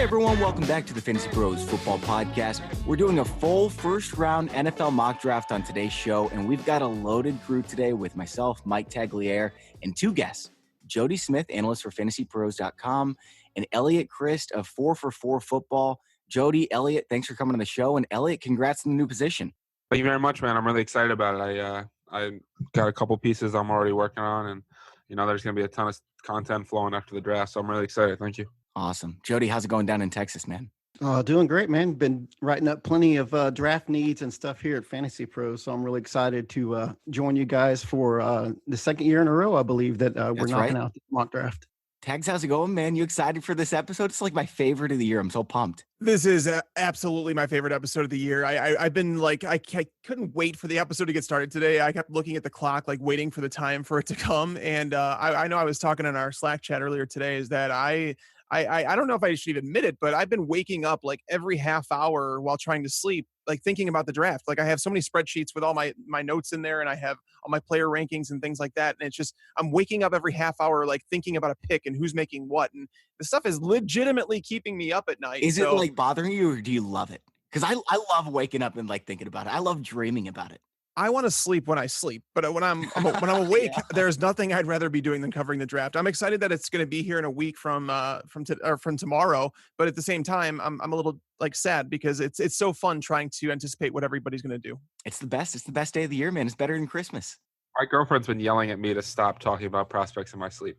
Hey everyone, welcome back to the Fantasy Pros Football Podcast. We're doing a full first round NFL mock draft on today's show, and we've got a loaded crew today with myself, Mike Tagliere, and two guests, Jody Smith, analyst for FantasyPros.com, and Eliot Christ of 4for4 Football. Jody, Eliot, thanks for coming on the show, and Eliot, congrats on the new position. Thank you very much, man. I'm really excited about it. I got a couple pieces I'm already working on, and there's going to be a ton of content flowing after the draft, so I'm really excited. Thank you. Awesome. Jody, how's it going down in Texas, man? Doing great, man. Been writing up plenty of draft needs and stuff here at Fantasy Pros, so I'm really excited to join you guys for the second year in a row, I believe, that we're knocking out the mock draft. Tags, how's it going, man? You excited for this episode? It's like my favorite of the year. I'm so pumped. This is absolutely my favorite episode of the year. I've been like, I couldn't wait for the episode to get started today. I kept looking at the clock, like waiting for the time for it to come. And I know I was talking in our Slack chat earlier today is that I don't know if I should even admit it, but I've been waking up like every half hour while trying to sleep, like thinking about the draft. Like I have so many spreadsheets with all my notes in there, and I have all my player rankings and things like that. And it's just, I'm waking up every half hour, like thinking about a pick and who's making what. And the stuff is legitimately keeping me up at night. Is it like bothering you, or do you love it? Because I love waking up and like thinking about it. I love dreaming about it. I want to sleep when I sleep, but when I'm awake, There's nothing I'd rather be doing than covering the draft. I'm excited that it's going to be here in a week from tomorrow, but at the same time, I'm a little like sad because it's so fun trying to anticipate what everybody's going to do. It's the best. It's the best day of the year, man. It's better than Christmas. My girlfriend's been yelling at me to stop talking about prospects in my sleep.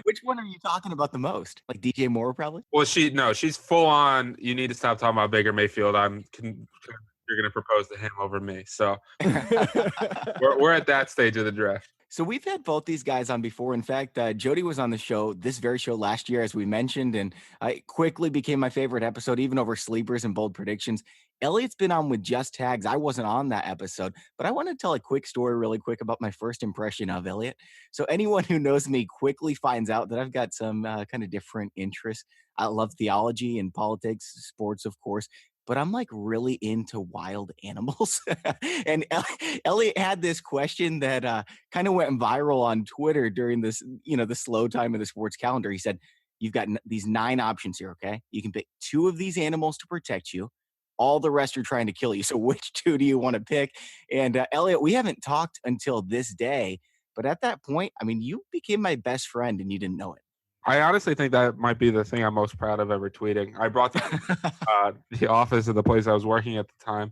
Which one are you talking about the most? Like DJ Moore, probably? Well, she's full on. You need to stop talking about Baker Mayfield. You're going to propose to him over me. So we're at that stage of the draft. So we've had both these guys on before. In fact, Jody was on the show, this very show last year, as we mentioned, and it quickly became my favorite episode, even over sleepers and bold predictions. Eliot's been on with Just Tags. I wasn't on that episode, but I want to tell a quick story really quick about my first impression of Eliot. So anyone who knows me quickly finds out that I've got some kind of different interests. I love theology and politics, sports, of course. But I'm like really into wild animals. And Eliot had this question that kind of went viral on Twitter during this, the slow time of the sports calendar. He said, you've got these 9 options here, okay? You can pick 2 of these animals to protect you. All the rest are trying to kill you. So which 2 do you want to pick? And Eliot, we haven't talked until this day. But at that point, I mean, you became my best friend and you didn't know it. I honestly think that might be the thing I'm most proud of ever tweeting. I brought the office of the place I was working at the time,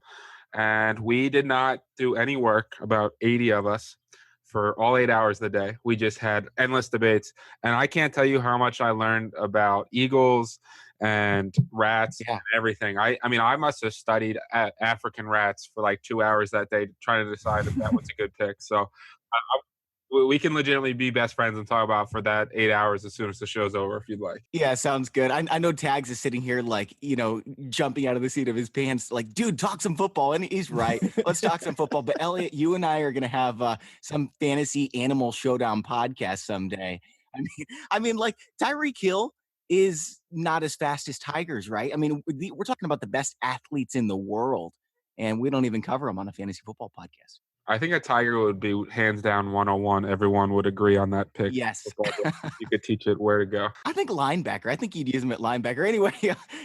and we did not do any work, about 80 of us, for all 8 hours of the day. We just had endless debates, and I can't tell you how much I learned about eagles and rats and everything. I mean, I must have studied African rats for like 2 hours that day trying to decide if that was a good pick. So we can legitimately be best friends and talk about for that 8 hours as soon as the show's over, if you'd like. Yeah, sounds good. I know Tags is sitting here like, jumping out of the seat of his pants, like, dude, talk some football. And he's right. Let's talk some football. But Eliot, you and I are going to have some fantasy animal showdown podcast someday. I mean, like Tyreek Hill is not as fast as tigers, right? I mean, we're talking about the best athletes in the world, and we don't even cover them on a fantasy football podcast. I think a tiger would be hands down 101. Everyone would agree on that pick. Yes. You could teach it where to go. I think linebacker. I think you'd use him at linebacker. Anyway,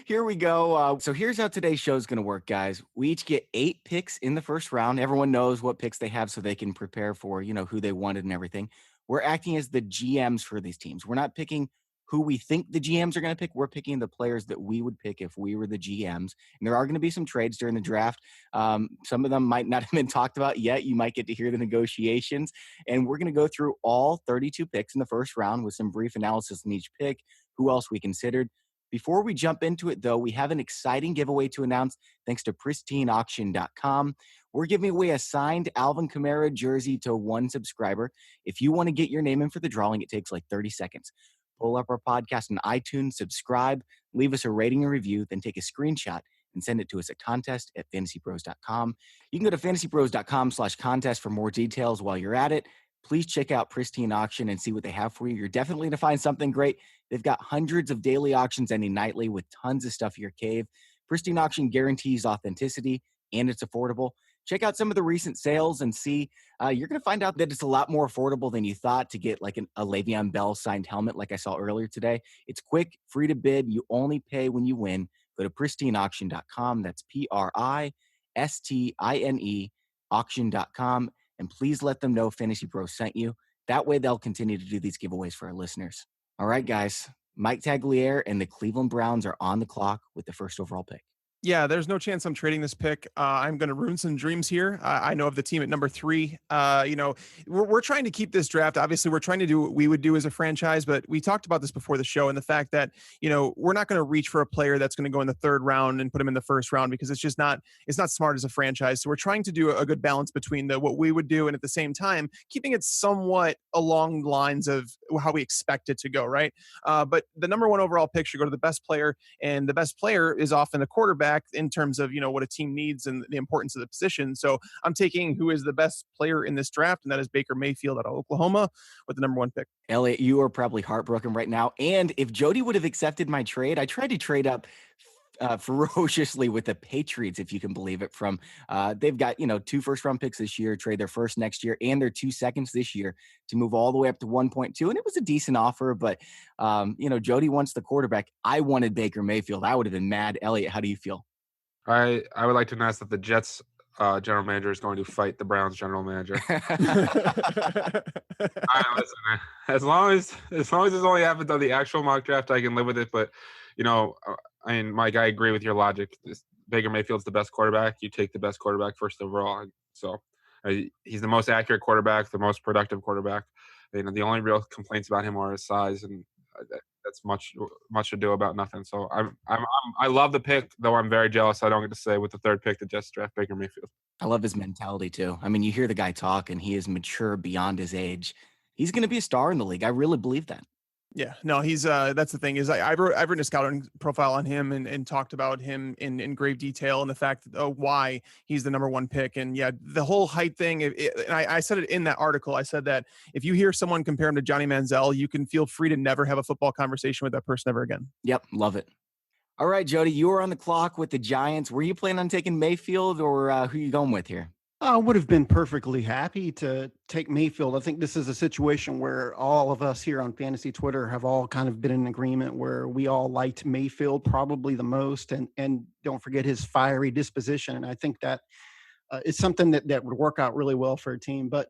here we go. So here's how today's show is going to work, guys. We each get 8 picks in the first round. Everyone knows what picks they have so they can prepare for, who they wanted and everything. We're acting as the GMs for these teams. We're not picking who we think the GMs are going to pick. We're picking the players that we would pick if we were the GMs. And there are going to be some trades during the draft. Some of them might not have been talked about yet. You might get to hear the negotiations. And we're going to go through all 32 picks in the first round with some brief analysis on each pick, who else we considered. Before we jump into it, though, we have an exciting giveaway to announce thanks to pristineauction.com. We're giving away a signed Alvin Kamara jersey to 1 subscriber. If you want to get your name in for the drawing, it takes like 30 seconds. Pull up our podcast on iTunes, subscribe, leave us a rating and review, then take a screenshot and send it to us at contest@fantasypros.com. You can go to fantasypros.com/contest for more details while you're at it. Please check out Pristine Auction and see what they have for you. You're definitely going to find something great. They've got hundreds of daily auctions ending nightly with tons of stuff in your cave. Pristine Auction guarantees authenticity and it's affordable. check out some of the recent sales and see. You're going to find out that it's a lot more affordable than you thought to get like a Le'Veon Bell signed helmet like I saw earlier today. It's quick, free to bid. You only pay when you win. Go to pristineauction.com. That's PRISTINE auction.com. And please let them know Fantasy Pros sent you. That way they'll continue to do these giveaways for our listeners. All right, guys. Mike Tagliere and the Cleveland Browns are on the clock with the first overall pick. Yeah, there's no chance I'm trading this pick. I'm going to ruin some dreams here. I know of the team at number 3. We're trying to keep this draft. Obviously, we're trying to do what we would do as a franchise, but we talked about this before the show and the fact that, we're not going to reach for a player that's going to go in the 3rd round and put him in the 1st round because it's not smart as a franchise. So we're trying to do a good balance between what we would do and at the same time, keeping it somewhat along the lines of how we expect it to go, right? But the number 1 overall pick should go to the best player, and the best player is often the quarterback in terms of, what a team needs and the importance of the position. So I'm taking who is the best player in this draft, and that is Baker Mayfield out of Oklahoma with the number 1 pick. Eliot, you are probably heartbroken right now. And if Jody would have accepted my trade, I tried to trade up ferociously with the Patriots, if you can believe it. From they've got 2 first-round picks this year, trade their first next year, and their 2 seconds this year to move all the way up to 1.2. And it was a decent offer, but Jody wants the quarterback. I wanted Baker Mayfield. I would have been mad. Eliot, how do you feel? I would like to announce that the Jets general manager is going to fight the Browns general manager. As long as this only happens on the actual mock draft, I can live with it. But Mike, I agree with your logic. Baker Mayfield's the best quarterback. You take the best quarterback first overall. So he's the most accurate quarterback, the most productive quarterback. The only real complaints about him are his size, and that's much ado about nothing. So I love the pick, though I'm very jealous I don't get to say with the 3rd pick the Jets draft Baker Mayfield. I love his mentality too. I mean, you hear the guy talk, and he is mature beyond his age. He's going to be a star in the league. I really believe that. Yeah, no, he's that's the thing is I've written a scouting profile on him and talked about him in grave detail and the fact that why he's the number 1 pick. And yeah, the whole height thing. And I said it in that article. I said that if you hear someone compare him to Johnny Manziel, you can feel free to never have a football conversation with that person ever again. Yep, love it. All right, Jody, you were on the clock with the Giants. Were you planning on taking Mayfield, or who are you going with here? I would have been perfectly happy to take Mayfield. I think this is a situation where all of us here on Fantasy Twitter have all kind of been in agreement where we all liked Mayfield probably the most, and don't forget his fiery disposition. And I think that is something that would work out really well for a team. But,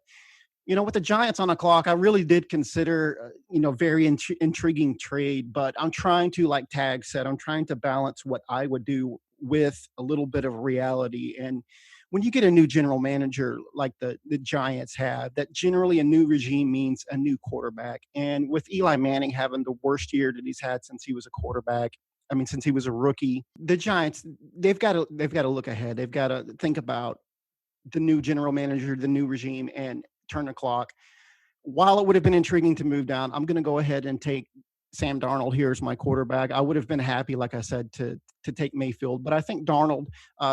with the Giants on the clock, I really did consider, very intriguing trade. But I'm trying to, like Tag said, I'm trying to balance what I would do with a little bit of reality. And when you get a new general manager like the Giants have, that generally a new regime means a new quarterback. And with Eli Manning having the worst year that he's had since he was a quarterback, since he was a rookie, the Giants, they've got to look ahead. They've got to think about the new general manager, the new regime, and turn the clock. While it would have been intriguing to move down, I'm going to go ahead and take Sam Darnold here as my quarterback. I would have been happy, like I said, to take Mayfield. But I think Darnold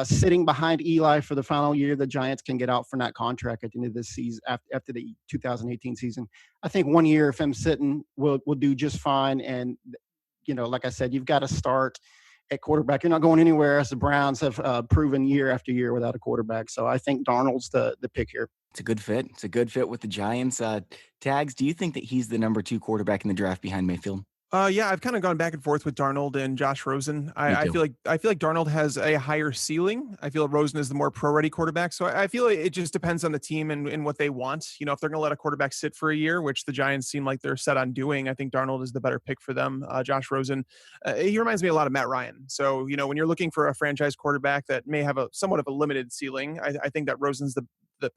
sitting behind Eli for the final year, the Giants can get out from that contract at the end of this season, after the 2018 season. I think 1 year of him sitting will do just fine. And, like I said, you've got to start at quarterback. You're not going anywhere, as the Browns have proven year after year without a quarterback. So I think Darnold's the pick here. It's a good fit. It's a good fit with the Giants. Tags, do you think that he's the number 2 quarterback in the draft behind Mayfield? Yeah, I've kind of gone back and forth with Darnold and Josh Rosen. I feel like Darnold has a higher ceiling. I feel Rosen is the more pro-ready quarterback. So I feel like it just depends on the team and what they want. If they're going to let a quarterback sit for a year, which the Giants seem like they're set on doing, I think Darnold is the better pick for them. Josh Rosen, he reminds me a lot of Matt Ryan. So, when you're looking for a franchise quarterback that may have somewhat of a limited ceiling, I think that Rosen's the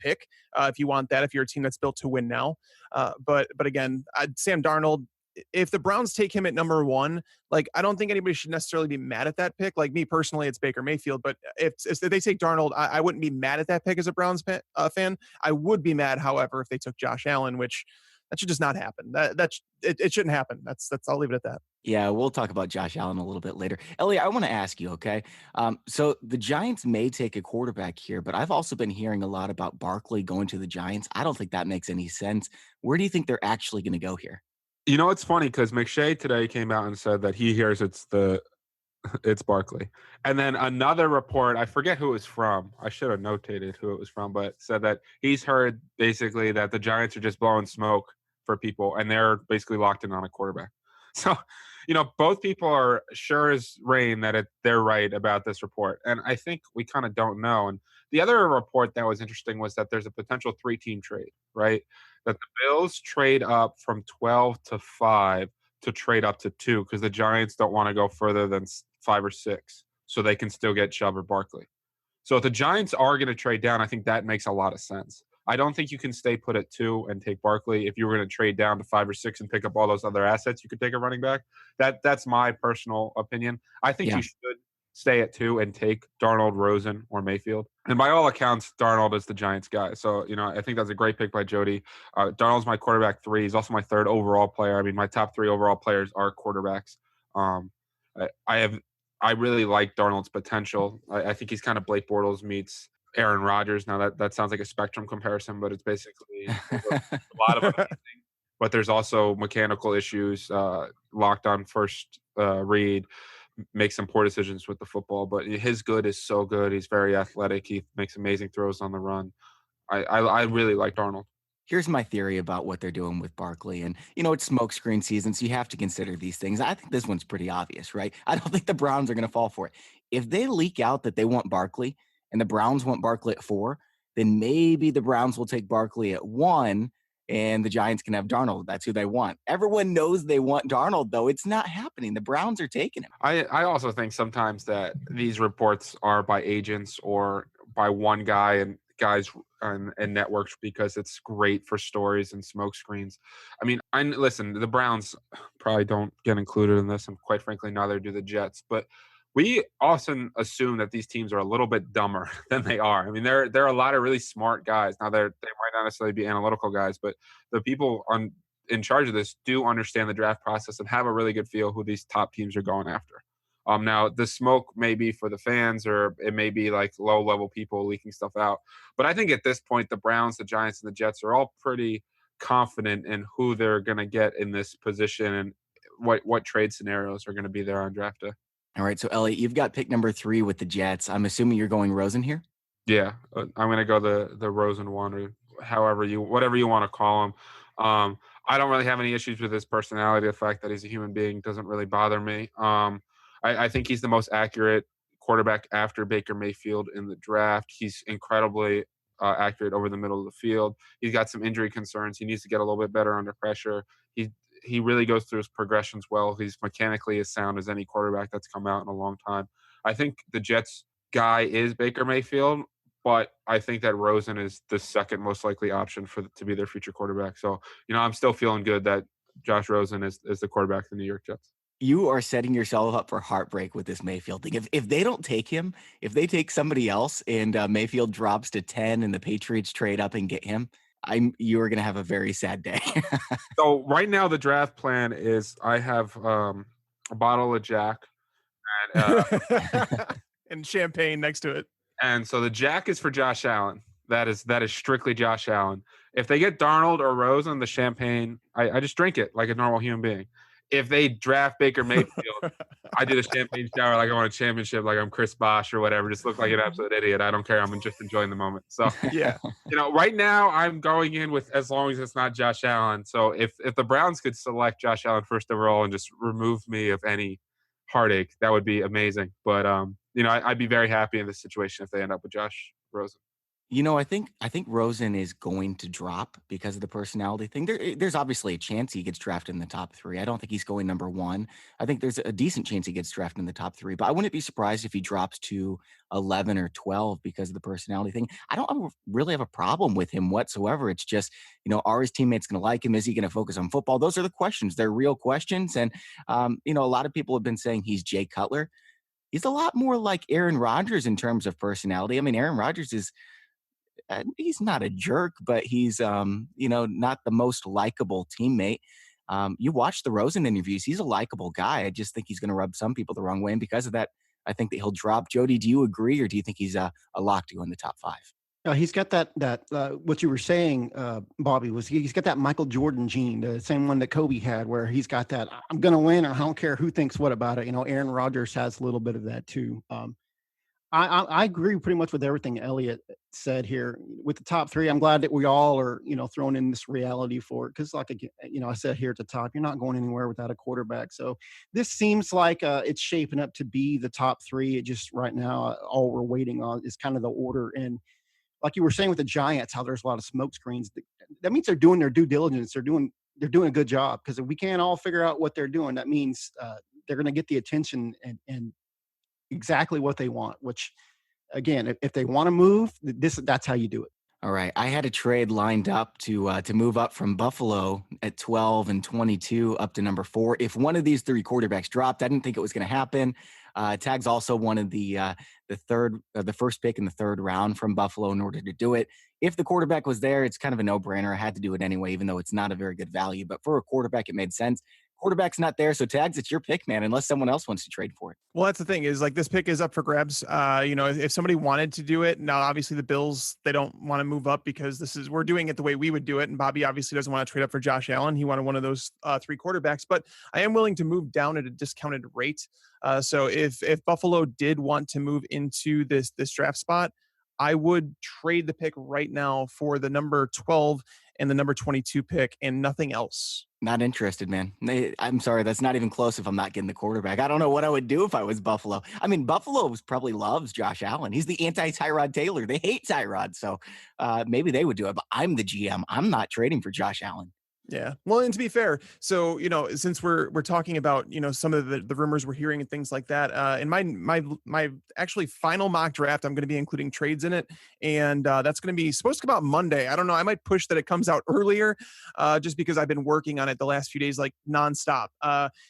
pick if you want that, if you're a team that's built to win now. But again, Sam Darnold, if the Browns take him at number 1, I don't think anybody should necessarily be mad at that pick. Like me personally, it's Baker Mayfield. But if they take Darnold, I wouldn't be mad at that pick as a Browns fan. I would be mad, however, if they took Josh Allen, which that should just not happen. It shouldn't happen. That's I'll leave it at that. Yeah, we'll talk about Josh Allen a little bit later. Eliot, I want to ask you, okay? So the Giants may take a quarterback here, but I've also been hearing a lot about Barkley going to the Giants. I don't think that makes any sense. Where do you think they're actually going to go here? It's funny because McShay today came out and said that he hears it's the It's Barkley. And then another report, I forget who it was from. I should have notated who it was from, but said that he's heard basically that the Giants are just blowing smoke for people and they're basically locked in on a quarterback. So, both people are sure as rain that they're right about this report. And I think we kind of don't know. And the other report that was interesting was that there's a potential 3-team trade, right? That the Bills trade up from 12 to 5 to trade up to 2 because the Giants don't want to go further than 5 or 6, so they can still get Chubb or Barkley. So if the Giants are going to trade down, I think that makes a lot of sense. I don't think you can stay put at 2 and take Barkley. If you were going to trade down to 5 or 6 and pick up all those other assets, you could take a running back. That's my personal opinion. I think Yeah. you should stay at 2 and take Darnold, Rosen, or Mayfield. And by all accounts, Darnold is the Giants guy. So, I think that's a great pick by Jody. Darnold's my quarterback 3. He's also my 3rd overall player. I mean, my top 3 overall players are quarterbacks. I really like Darnold's potential. I think he's kind of Blake Bortles meets Aaron Rodgers. Now that sounds like a spectrum comparison, but it's basically a lot of amazing. But there's also mechanical issues. Locked on first read, makes some poor decisions with the football. But his good is so good. He's very athletic. He makes amazing throws on the run. I really like Darnold. Here's my theory about what they're doing with Barkley. And, it's smokescreen season, so you have to consider these things. I think this one's pretty obvious, right? I don't think the Browns are going to fall for it. If they leak out that they want Barkley and the Browns want Barkley at 4, then maybe the Browns will take Barkley at 1 and the Giants can have Darnold. That's who they want. Everyone knows they want Darnold, though. It's not happening. The Browns are taking him. I also think sometimes that these reports are by agents or by one guy and guys and networks because it's great for stories and smoke screens. I mean, listen, the Browns probably don't get included in this, and quite frankly, neither do the Jets. But we often assume that these teams are a little bit dumber than they are. I mean, there are a lot of really smart guys. Now, they might not necessarily be analytical guys, but the people in charge of this do understand the draft process and have a really good feel who these top teams are going after. Now, the smoke may be for the fans, or it may be like low-level people leaking stuff out. But I think at this point, the Browns, the Giants, and the Jets are all pretty confident in who they're going to get in this position and what trade scenarios are going to be there on draft day. All right, so Elliot, you've got pick number 3 with the Jets. I'm assuming you're going Rosen here? Yeah, I'm going to go the Rosen one, or whatever you want to call him. I don't really have any issues with his personality. The fact that he's a human being doesn't really bother me. I think he's the most accurate quarterback after Baker Mayfield in the draft. He's incredibly accurate over the middle of the field. He's got some injury concerns. He needs to get a little bit better under pressure. He really goes through his progressions well. He's mechanically as sound as any quarterback that's come out in a long time. I think the Jets guy is Baker Mayfield, but I think that Rosen is the second most likely option to be their future quarterback. So, I'm still feeling good that Josh Rosen is the quarterback of the New York Jets. You are setting yourself up for heartbreak with this Mayfield thing. If they don't take him, if they take somebody else and Mayfield drops to 10 and the Patriots trade up and get him, you are going to have a very sad day. So right now the draft plan is I have a bottle of Jack and and champagne next to it. And so the Jack is for Josh Allen. That is strictly Josh Allen. If they get Darnold or Rosen, the champagne, I just drink it like a normal human being. If they draft Baker Mayfield, I do the champagne shower like I won a championship, like I'm Chris Bosh or whatever. Just look like an absolute idiot. I don't care. I'm just enjoying the moment. So Yeah. Right now I'm going in with as long as it's not Josh Allen. So if the Browns could select Josh Allen first overall and just remove me of any heartache, that would be amazing. But I'd be very happy in this situation if they end up with Josh Rosen. I think Rosen is going to drop because of the personality thing. There's obviously a chance he gets drafted in the top 3. I don't think he's going number 1. I think there's a decent chance he gets drafted in the top 3, but I wouldn't be surprised if he drops to 11 or 12 because of the personality thing. I don't really have a problem with him whatsoever. It's just, are his teammates going to like him? Is he going to focus on football? Those are the questions. They're real questions. And, a lot of people have been saying he's Jay Cutler. He's a lot more like Aaron Rodgers in terms of personality. I mean, Aaron Rodgers is, he's not a jerk, but he's, not the most likable teammate. You watch the Rosen interviews. He's a likable guy. I just think he's going to rub some people the wrong way. And because of that, I think that he'll drop. Jody, do you agree, or do you think he's a lock to go in the top 5? He's got that what you were saying, Bobby, was he's got that Michael Jordan gene, the same one that Kobe had, where he's got that I'm going to win, and I don't care who thinks what about it. Aaron Rodgers has a little bit of that too. I agree pretty much with everything Elliot said here with the top three. I'm glad that we all are, throwing in this reality for it. Because I said here at the top, you're not going anywhere without a quarterback. So this seems like it's shaping up to be the top three. It just right now, all we're waiting on is kind of the order. And like you were saying with the Giants, how there's a lot of smoke screens. That means they're doing their due diligence. They're doing a good job, because if we can't all figure out what they're doing, that means they're going to get the attention and exactly what they want, which again, if they want to move, that's how you do it. All right. I had a trade lined up to move up from Buffalo at 12 and 22 up to number 4. If one of these three quarterbacks dropped, I didn't think it was going to happen. Tags also wanted the first pick in the third round from Buffalo in order to do it. If the quarterback was there, it's kind of a no-brainer. I had to do it anyway, even though it's not a very good value. But for a quarterback, it made sense. Quarterback's not there, so Tags, it's your pick, man, unless someone else wants to trade for it. Well, that's the thing is, like, this pick is up for grabs. If somebody wanted to do it, now obviously the Bills, they don't want to move up because we're doing it the way we would do it. And Bobby obviously doesn't want to trade up for Josh Allen. He wanted one of those three quarterbacks, but I am willing to move down at a discounted rate. So if Buffalo did want to move into this draft spot, I would trade the pick right now for the number 12 and the number 22 pick and nothing else. Not interested, man. I'm sorry. That's not even close if I'm not getting the quarterback. I don't know what I would do if I was Buffalo. I mean, Buffalo probably loves Josh Allen. He's the anti-Tyrod Taylor. They hate Tyrod. So maybe they would do it, but I'm the GM. I'm not trading for Josh Allen. Yeah. Well, and to be fair, so, since we're talking about, some of the rumors we're hearing and things like that, in my actually final mock draft, I'm going to be including trades in it. And that's going to be supposed to come out Monday. I don't know. I might push that it comes out earlier just because I've been working on it the last few days, like nonstop.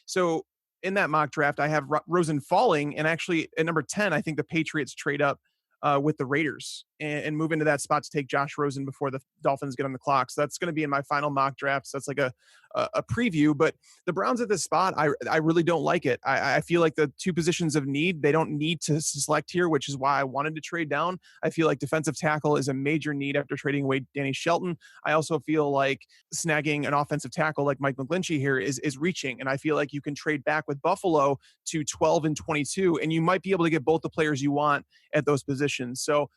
So in that mock draft, I have Rosen falling. And actually at number 10, I think the Patriots trade up with the Raiders and move into that spot to take Josh Rosen before the Dolphins get on the clock. So that's going to be in my final mock drafts. That's like a preview, but the Browns at this spot, I really don't like it. I feel like the two positions of need, they don't need to select here, which is why I wanted to trade down. I feel like defensive tackle is a major need after trading away Danny Shelton. I also feel like snagging an offensive tackle like Mike McGlinchey here is reaching. And I feel like you can trade back with Buffalo to 12 and 22, and you might be able to get both the players you want at those positions. So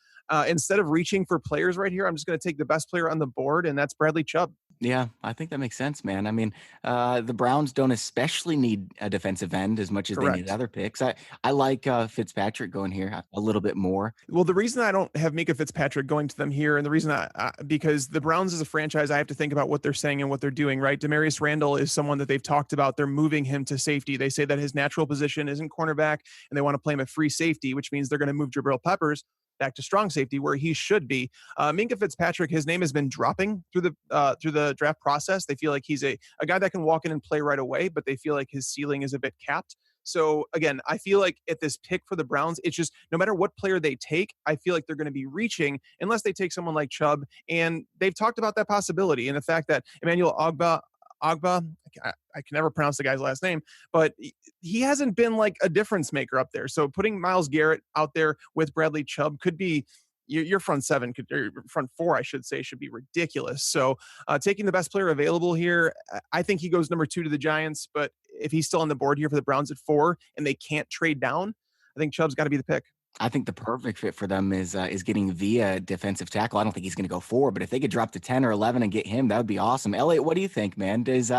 instead of reaching for players right here, I'm just going to take the best player on the board, and that's Bradley Chubb. Yeah, I think that makes sense, man. I mean, the Browns don't especially need a defensive end as much as they need other picks. I like Fitzpatrick going here a little bit more. Well, the reason I don't have Mika Fitzpatrick going to them here, and the reason because the Browns as a franchise, I have to think about what they're saying and what they're doing, right? Demarius Randall is someone that they've talked about. They're moving him to safety. They say that his natural position isn't cornerback, and they want to play him at free safety, which means they're going to move Jabril Peppers back to strong safety where he should be. Minka Fitzpatrick, his name has been dropping through the draft process. They feel like he's a guy that can walk in and play right away, but they feel like his ceiling is a bit capped. So again, I feel like at this pick for the Browns, it's just no matter what player they take, I feel like they're going to be reaching unless they take someone like Chubb. And they've talked about that possibility and the fact that Emmanuel Ogba, I can never pronounce the guy's last name, but he hasn't been like a difference maker up there. So putting Myles Garrett out there with Bradley Chubb could be your front seven, or front four, I should say, should be ridiculous. So taking the best player available here, I think he goes number 2 to the Giants. But if he's still on the board here for the Browns at 4 and they can't trade down, I think Chubb's got to be the pick. I think the perfect fit for them is getting via defensive tackle. I don't think he's going to go 4, but if they could drop to 10 or 11 and get him, that would be awesome. Elliot, what do you think, man? Is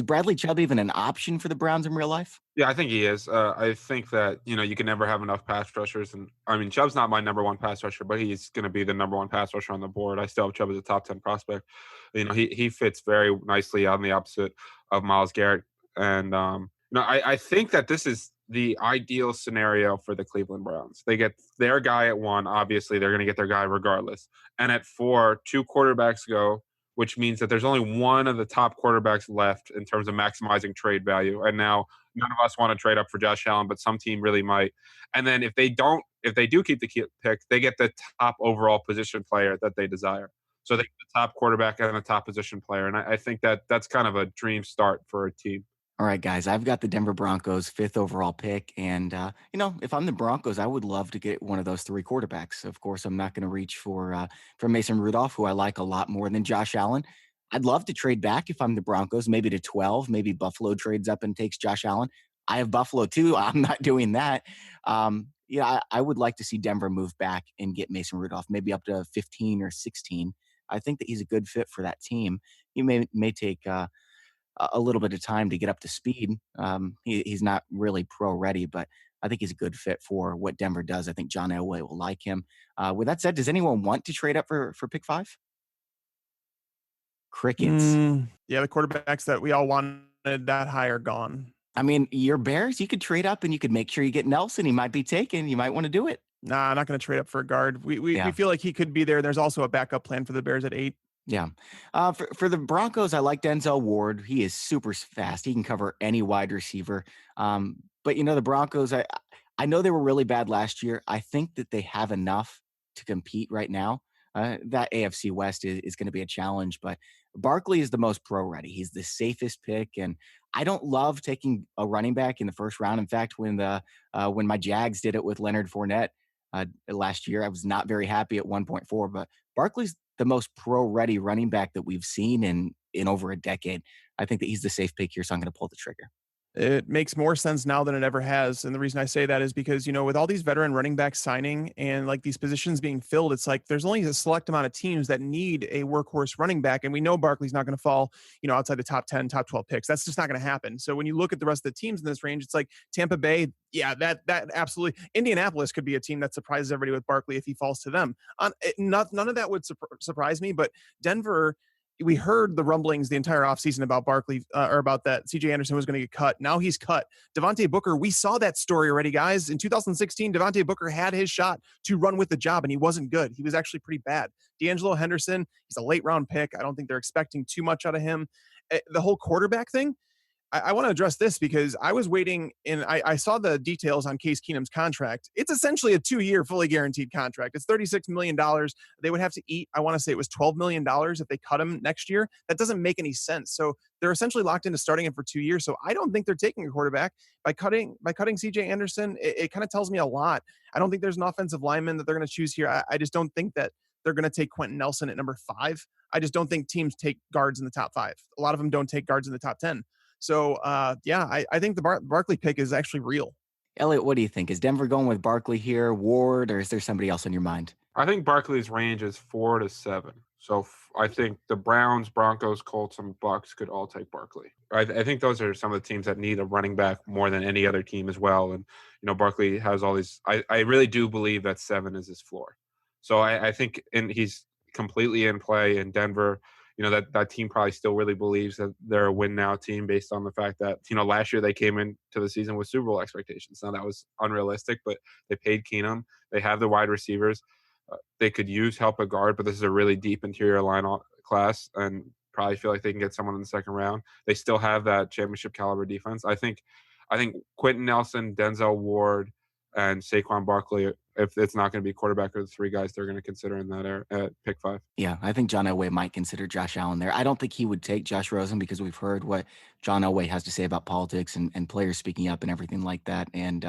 Bradley Chubb even an option for the Browns in real life? Yeah, I think he is. I think that, you can never have enough pass rushers. And I mean, Chubb's not my number 1 pass rusher, but he's going to be the number 1 pass rusher on the board. I still have Chubb as a top 10 prospect. He fits very nicely on the opposite of Myles Garrett. And, I think that this is the ideal scenario for the Cleveland Browns. They get their guy at 1. Obviously, they're going to get their guy regardless. And at 4, 2 quarterbacks go, which means that there's only one of the top quarterbacks left in terms of maximizing trade value. And now none of us want to trade up for Josh Allen, but some team really might. And then if they do keep the pick, they get the top overall position player that they desire. So they get the top quarterback and the top position player. And I think that that's kind of a dream start for a team. All right, guys, I've got the Denver Broncos 5th overall pick. And, if I'm the Broncos, I would love to get one of those 3 quarterbacks. Of course, I'm not going to reach for Mason Rudolph, who I like a lot more than Josh Allen. I'd love to trade back if I'm the Broncos, maybe to 12. Maybe Buffalo trades up and takes Josh Allen. I have Buffalo too. I'm not doing that. I would like to see Denver move back and get Mason Rudolph, maybe up to 15 or 16. I think that he's a good fit for that team. He may take a little bit of time to get up to speed. He's not really pro ready, but I think he's a good fit for what Denver does. I think John Elway will like him. With that said, does anyone want to trade up for pick 5? Crickets. Yeah, the quarterbacks that we all wanted that high are gone. I mean, your Bears, you could trade up and you could make sure you get Nelson. He might be taken. You might want to do it. Nah, I'm not going to trade up for a guard. We feel like he could be there. There's also a backup plan for the Bears at 8. Yeah. For the Broncos, I like Denzel Ward. He is super fast. He can cover any wide receiver. But the Broncos, I know they were really bad last year. I think that they have enough to compete right now. That AFC West is going to be a challenge, but Barkley is the most pro ready. He's the safest pick, and I don't love taking a running back in the first round. In fact, when my Jags did it with Leonard Fournette last year, I was not very happy at 1.4. But Barkley's the most pro ready running back that we've seen in over a decade. I think that he's the safe pick here, so I'm going to pull the trigger. It makes more sense now than it ever has. And the reason I say that is because, with all these veteran running backs signing and like these positions being filled, it's like there's only a select amount of teams that need a workhorse running back. And we know Barkley's not going to fall, outside the top 10, top 12 picks. That's just not going to happen. So when you look at the rest of the teams in this range, it's like Tampa Bay. Yeah, that absolutely. Indianapolis could be a team that surprises everybody with Barkley if he falls to them. None of that would surprise me, but Denver, we heard the rumblings the entire offseason about Barkley or about that CJ Anderson was going to get cut. Now he's cut. Devontae Booker, we saw that story already, guys. In 2016, Devontae Booker had his shot to run with the job, and he wasn't good. He was actually pretty bad. D'Angelo Henderson, he's a late round pick. I don't think they're expecting too much out of him. The whole quarterback thing, I want to address this because I was waiting and I saw the details on Case Keenum's contract. It's essentially a 2-year fully guaranteed contract. It's $36 million. They would have to eat, I want to say it was $12 million if they cut him next year. That doesn't make any sense. So they're essentially locked into starting him for 2 years. So I don't think they're taking a quarterback by cutting CJ Anderson. It kind of tells me a lot. I don't think there's an offensive lineman that they're going to choose here. I just don't think that they're going to take Quentin Nelson at number 5. I just don't think teams take guards in the top 5. A lot of them don't take guards in the top 10. So, I think the Barkley pick is actually real. Eliot, what do you think? Is Denver going with Barkley here, Ward, or is there somebody else in your mind? I think Barkley's range is 4 to 7. So I think the Browns, Broncos, Colts, and Bucks could all take Barkley. I think those are some of the teams that need a running back more than any other team as well. And, Barkley has all these – I really do believe that 7 is his floor. So I think he's completely in play in Denver. That team probably still really believes that they're a win now team based on the fact that, last year they came into the season with Super Bowl expectations. Now that was unrealistic, but they paid Keenum. They have the wide receivers. They could use help at guard, but this is a really deep interior line class and probably feel like they can get someone in the second round. They still have that championship caliber defense. I think Quentin Nelson, Denzel Ward, and Saquon Barkley, if it's not going to be quarterback, or the 3 guys they're going to consider in that at pick 5. Yeah, I think John Elway might consider Josh Allen there. I don't think he would take Josh Rosen because we've heard what John Elway has to say about politics and players speaking up and everything like that. And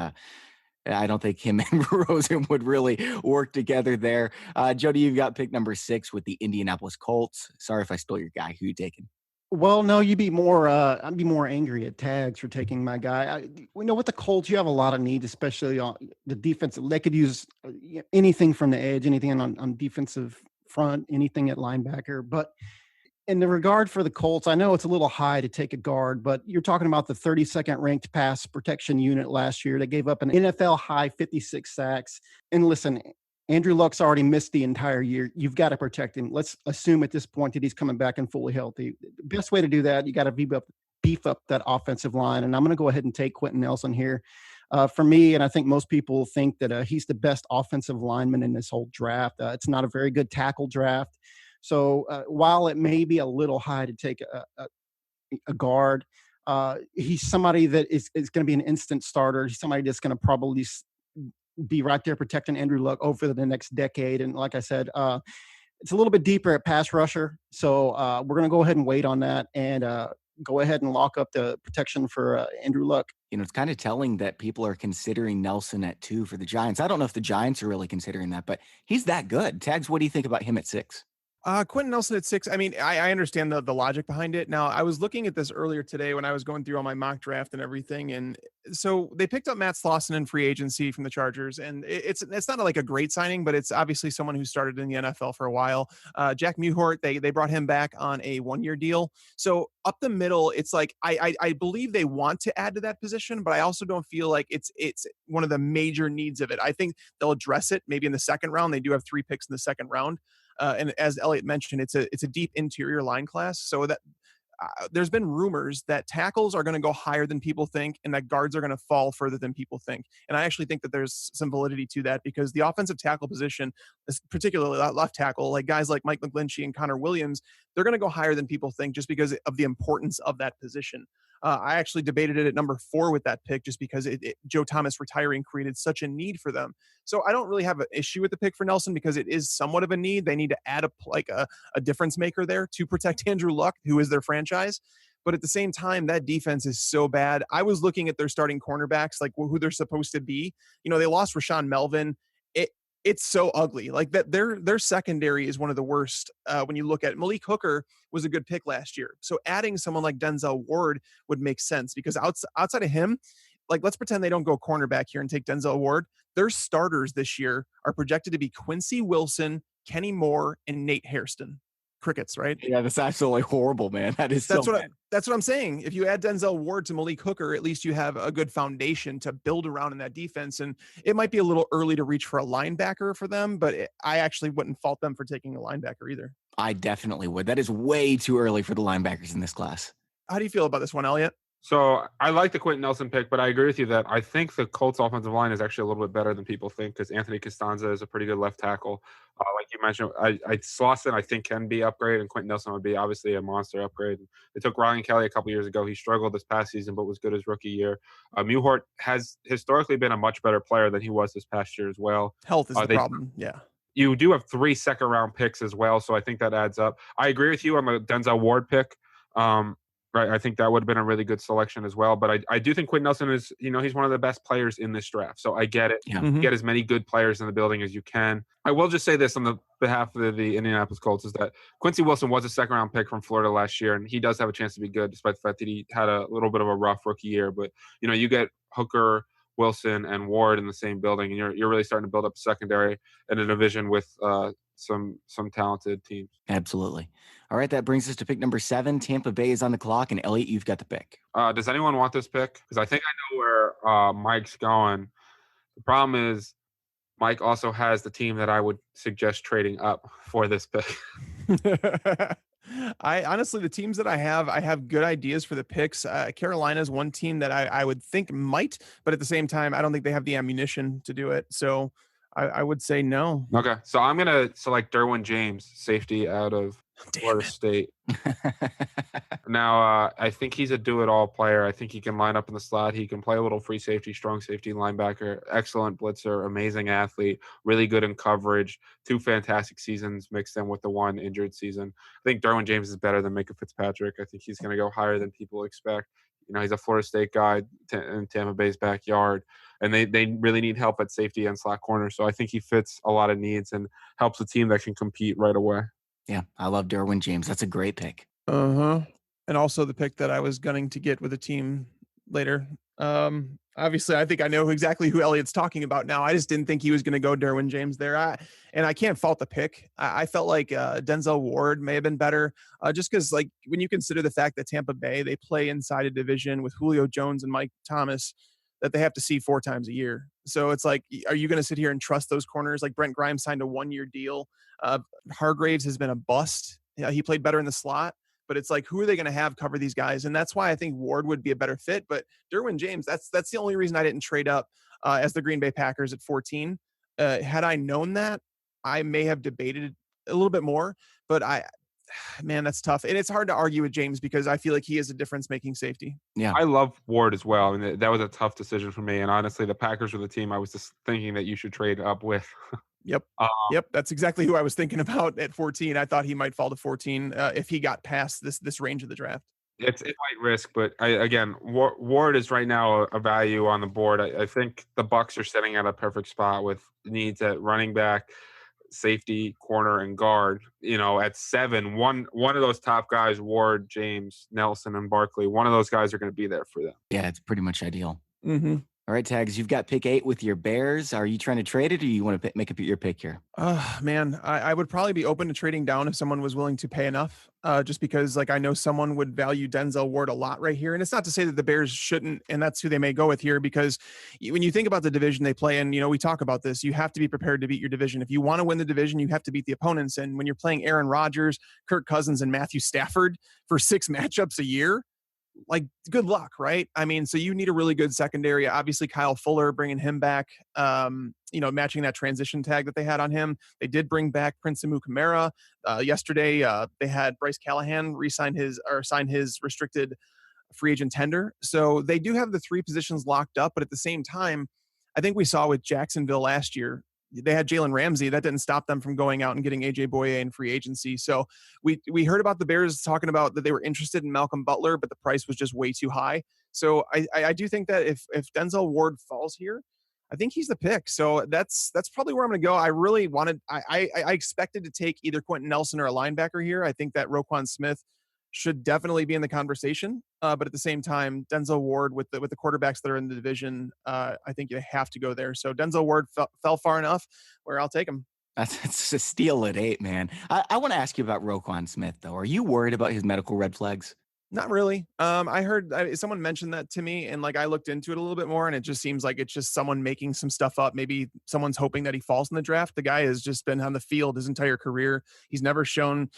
I don't think him and Rosen would really work together there. Jody, you've got pick number 6 with the Indianapolis Colts. Sorry if I stole your guy. Who you taking? Well, no, I'd be more angry at Tags for taking my guy. We know with the Colts, you have a lot of needs, especially on the defensive. They could use anything from the edge, anything on defensive front, anything at linebacker. But in the regard for the Colts, I know it's a little high to take a guard, but you're talking about the 32nd ranked pass protection unit last year. They gave up an NFL high 56 sacks. And listen, Andrew Luck's already missed the entire year. You've got to protect him. Let's assume at this point that he's coming back and fully healthy. The best way to do that, you got to beef up that offensive line. And I'm going to go ahead and take Quentin Nelson here. For me, and I think most people think that he's the best offensive lineman in this whole draft. It's not a very good tackle draft. So while it may be a little high to take a guard, he's somebody that is going to be an instant starter. He's somebody that's going to probably be right there protecting Andrew Luck over the next decade. And like I said, it's a little bit deeper at pass rusher. So we're going to go ahead and wait on that. And go ahead and lock up the protection for Andrew Luck. It's kind of telling that people are considering Nelson at 2 for the Giants. I don't know if the Giants are really considering that, but he's that good. Tags, what do you think about him at 6? Quentin Nelson at 6. I mean, I understand the logic behind it. Now, I was looking at this earlier today when I was going through all my mock draft and everything. And so they picked up Matt Slauson in free agency from the Chargers. And it's not like a great signing, but it's obviously someone who started in the NFL for a while. Jack Mewhort, they brought him back on a 1-year deal. So up the middle, it's like, I believe they want to add to that position, but I also don't feel like it's one of the major needs of it. I think they'll address it maybe in the second round. They do have 3 picks in the second round. And as Eliot mentioned, it's a deep interior line class. So that there's been rumors that tackles are going to go higher than people think and that guards are going to fall further than people think. And I actually think that there's some validity to that because the offensive tackle position, particularly left tackle, like guys like Mike McGlinchey and Connor Williams, they're going to go higher than people think just because of the importance of that position. I actually debated it at number 4 with that pick just because Joe Thomas retiring created such a need for them. So I don't really have an issue with the pick for Nelson because it is somewhat of a need. They need to add a difference maker there to protect Andrew Luck, who is their franchise. But at the same time, that defense is so bad. I was looking at their starting cornerbacks, like who they're supposed to be. They lost Rashawn Melvin. It's so ugly. Like that, their secondary is one of the worst. When you look at it. Malik Hooker was a good pick last year, so adding someone like Denzel Ward would make sense because outside of him, like let's pretend they don't go cornerback here and take Denzel Ward. Their starters this year are projected to be Quincy Wilson, Kenny Moore, and Nate Hairston. Crickets, right? Yeah, that's absolutely horrible, man. That's what I'm saying. If you add Denzel Ward to Malik Hooker, at least you have a good foundation to build around in that defense. And it might be a little early to reach for a linebacker for them, but I actually wouldn't fault them for taking a linebacker either. I definitely would. That is way too early for the linebackers in this class. How do you feel about this one, Eliot? So I like the Quentin Nelson pick, but I agree with you that I think the Colts offensive line is actually a little bit better than people think because Anthony Costanza is a pretty good left tackle. Like you mentioned, Slauson I think can be upgraded, and Quentin Nelson would be obviously a monster upgrade. They took Ryan Kelly a couple years ago. He struggled this past season, but was good his rookie year. Mewhort has historically been a much better player than he was this past year as well. Health is the problem, yeah. You do have 3 second-round picks as well, so I think that adds up. I agree with you on the Denzel Ward pick. Right, I think that would have been a really good selection as well. But I do think Quentin Nelson is, he's one of the best players in this draft. So I get it. Yeah. Get as many good players in the building as you can. I will just say this on the behalf of the Indianapolis Colts is that Quincy Wilson was a second-round pick from Florida last year, and he does have a chance to be good despite the fact that he had a little bit of a rough rookie year. But, you get Hooker, Wilson, and Ward in the same building, and you're really starting to build up a secondary in a division with some talented teams. Absolutely. All right, that brings us to pick number 7. Tampa Bay is on the clock, and Eliot, you've got the pick. Does anyone want this pick? Because I think I know where Mike's going. The problem is Mike also has the team that I would suggest trading up for this pick. I honestly, the teams that I have good ideas for the picks. Carolina is one team that I would think might, but at the same time, I don't think they have the ammunition to do it. So I would say no. Okay, so I'm going to select Derwin James, safety out of Florida State. Now, I think he's a do-it-all player. I think he can line up in the slot. He can play a little free safety, strong safety, linebacker, excellent blitzer, amazing athlete, really good in coverage, 2 fantastic seasons mixed in with the 1 injured season. I think Derwin James is better than Minka Fitzpatrick. I think he's going to go higher than people expect. He's a Florida State guy in Tampa Bay's backyard, and they really need help at safety and slot corner. So I think he fits a lot of needs and helps a team that can compete right away. Yeah, I love Derwin James. That's a great pick. And also the pick that I was gunning to get with a team later. Obviously, I think I know exactly who Eliot's talking about now. I just didn't think he was going to go Derwin James there. And I can't fault the pick. I felt like Denzel Ward may have been better just because, like, when you consider the fact that Tampa Bay, they play inside a division with Julio Jones and Mike Thomas that they have to see 4 times a year. So it's like, are you going to sit here and trust those corners? Like Brent Grimes signed a 1-year deal. Hargraves has been a bust. Yeah, he played better in the slot. But it's like, who are they going to have cover these guys? And that's why I think Ward would be a better fit. But Derwin James, that's the only reason I didn't trade up as the Green Bay Packers at 14. Had I known that, I may have debated a little bit more. But man, that's tough. And it's hard to argue with James because I feel like he is a difference-making safety. Yeah, I love Ward as well. And that was a tough decision for me. And honestly, the Packers were the team I was just thinking that you should trade up with. Yep. That's exactly who I was thinking about at 14. I thought he might fall to 14 if he got past this range of the draft. It might risk, but again, Ward is right now a value on the board. I think the Bucks are sitting at a perfect spot with needs at running back, safety, corner, and guard. At 7, one of those top guys, Ward, James, Nelson, and Barkley, one of those guys are going to be there for them. Yeah, it's pretty much ideal. Mm-hmm. All right, Tags, you've got pick 8 with your Bears. Are you trying to trade it, or you want to make your pick here? Man, I would probably be open to trading down if someone was willing to pay enough. Just because, I know someone would value Denzel Ward a lot right here, and it's not to say that the Bears shouldn't, and that's who they may go with here. Because when you think about the division they play in, we talk about this. You have to be prepared to beat your division. If you want to win the division, you have to beat the opponents. And when you're playing Aaron Rodgers, Kirk Cousins, and Matthew Stafford for 6 matchups a year, good luck, right? So you need a really good secondary. Obviously, Kyle Fuller, bringing him back, matching that transition tag that they had on him. They did bring back Prince Kamara. Yesterday, they had Bryce Callahan sign his restricted free agent tender. So they do have the 3 positions locked up, but at the same time, I think we saw with Jacksonville last year, they had Jalen Ramsey. That didn't stop them from going out and getting AJ Boye in free agency. So we heard about the Bears talking about that they were interested in Malcolm Butler, but the price was just way too high. So I do think that if Denzel Ward falls here, I think he's the pick. So that's probably where I'm going to go. I really wanted, I expected to take either Quentin Nelson or a linebacker here. I think that Roquan Smith should definitely be in the conversation. But at the same time, Denzel Ward with the quarterbacks that are in the division, I think you have to go there. So Denzel Ward fell far enough where I'll take him. That's a steal at 8, man. I want to ask you about Roquan Smith, though. Are you worried about his medical red flags? Not really. I heard someone mentioned that to me, and I looked into it a little bit more, and it just seems like it's just someone making some stuff up. Maybe someone's hoping that he falls in the draft. The guy has just been on the field his entire career. He's never shown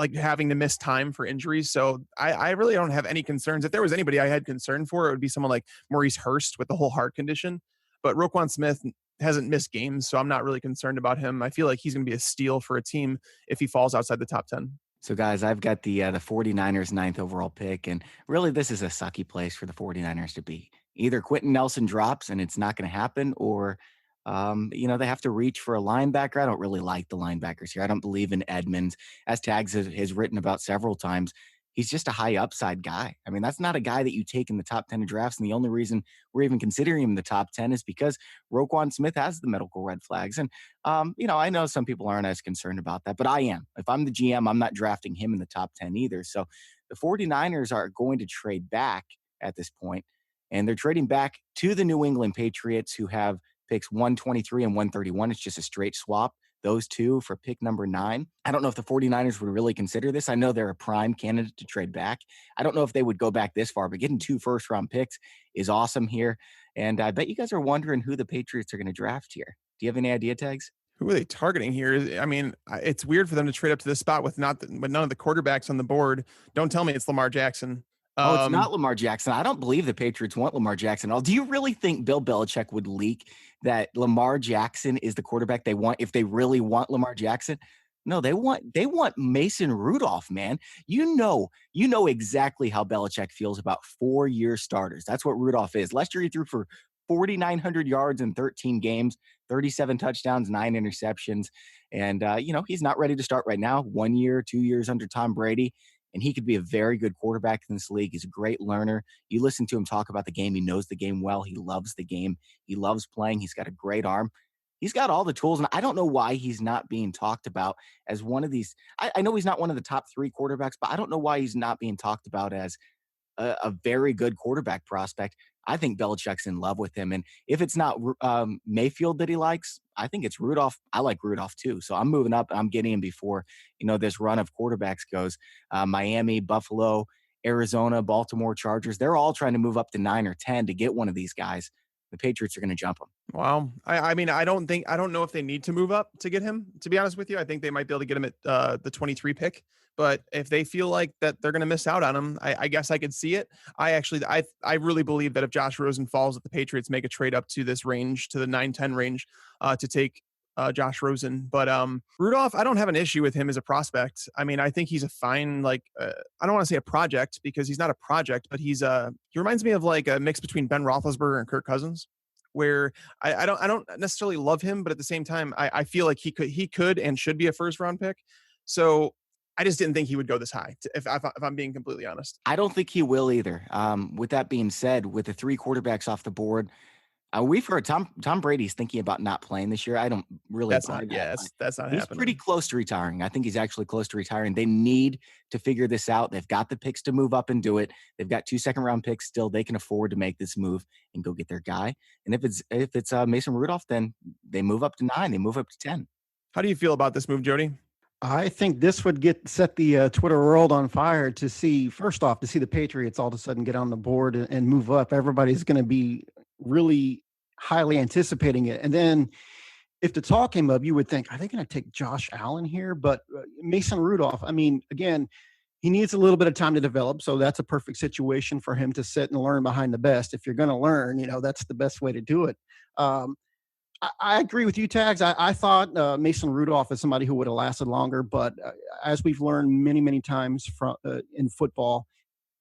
like having to miss time for injuries. So I really don't have any concerns. If there was anybody I had concern for, it would be someone like Maurice Hurst with the whole heart condition. But Roquan Smith hasn't missed games, so I'm not really concerned about him. I feel like he's going to be a steal for a team if he falls outside the top 10. So, guys, I've got the 49ers 9th overall pick, and really this is a sucky place for the 49ers to be. Either Quentin Nelson drops and it's not going to happen, or they have to reach for a linebacker. I don't really like the linebackers here. I don't believe in Edmonds. As Tags has written about several times, he's just a high upside guy. That's not a guy that you take in the top 10 of drafts. And the only reason we're even considering him in the top 10 is because Roquan Smith has the medical red flags. And, I know some people aren't as concerned about that, but I am. If I'm the GM, I'm not drafting him in the top 10 either. So the 49ers are going to trade back at this point, and they're trading back to the New England Patriots, who have picks 123 and 131. It's just a straight swap, those two for pick number 9. I don't know if the 49ers would really consider this. I know they're a prime candidate to trade back. I don't know if they would go back this far, but getting 2 first-round picks is awesome here. And I bet you guys are wondering who the Patriots are going to draft here. Do you have any idea, Tags? Who are they targeting here? It's weird for them to trade up to this spot with none of the quarterbacks on the board. Don't tell me it's Lamar Jackson. It's not Lamar Jackson. I don't believe the Patriots want Lamar Jackson at all. Do you really think Bill Belichick would leak that Lamar Jackson is the quarterback they want if they really want Lamar Jackson? No, they want Mason Rudolph, man. You know exactly how Belichick feels about 4-year starters. That's what Rudolph is. Last year he threw for 4,900 yards in 13 games, 37 touchdowns, 9 interceptions. And, he's not ready to start right now. 1 year, 2 years under Tom Brady. And he could be a very good quarterback in this league. He's a great learner. You listen to him talk about the game. He knows the game well. He loves the game. He loves playing. He's got a great arm. He's got all the tools. And I don't know why he's not being talked about as one of these. I know he's not one of the top 3 quarterbacks, but I don't know why he's not being talked about as a very good quarterback prospect. I think Belichick's in love with him. And if it's not Mayfield that he likes, I think it's Rudolph. I like Rudolph too. So I'm moving up. I'm getting him before, this run of quarterbacks goes. Miami, Buffalo, Arizona, Baltimore Chargers. They're all trying to move up to 9 or 10 to get one of these guys. The Patriots are going to jump him. Wow. I don't know if they need to move up to get him, to be honest with you. I think they might be able to get him at the 23 pick. But if they feel like that they're going to miss out on him, I guess I could see it. I really believe that if Josh Rosen falls, that the Patriots make a trade up to this range, to the 9-10 range, to take Josh Rosen. But Rudolph, I don't have an issue with him as a prospect. I think he's a fine, I don't want to say a project because he's not a project, but he reminds me of like a mix between Ben Roethlisberger and Kirk Cousins, where I don't necessarily love him, but at the same time, I feel like he could and should be a first round pick. So I just didn't think he would go this high, if I'm being completely honest. I don't think he will either. With that being said, with the 3 quarterbacks off the board, we've heard Tom Brady's thinking about not playing this year. I don't really buy that. That's not He's happening. pretty close to retiring. I think he's actually close to retiring. They need to figure this out. They've got the picks to move up and do it. They've got 2 second-round picks still. They can afford to make this move and go get their guy. And if it's Mason Rudolph, then they move up to 9. They move up to 10. How do you feel about this move, Jody? I think this would set the Twitter world on fire to see, first off, to see the Patriots all of a sudden get on the board and move up. Everybody's going to be really highly anticipating it. And then if the talk came up, you would think, are they going to take Josh Allen here? But Mason Rudolph, I mean, again, he needs a little bit of time to develop. So that's a perfect situation for him to sit and learn behind the best. If you're going to learn, that's the best way to do it. I agree with you, Tags. I thought Mason Rudolph is somebody who would have lasted longer, but as we've learned many, many times from in football,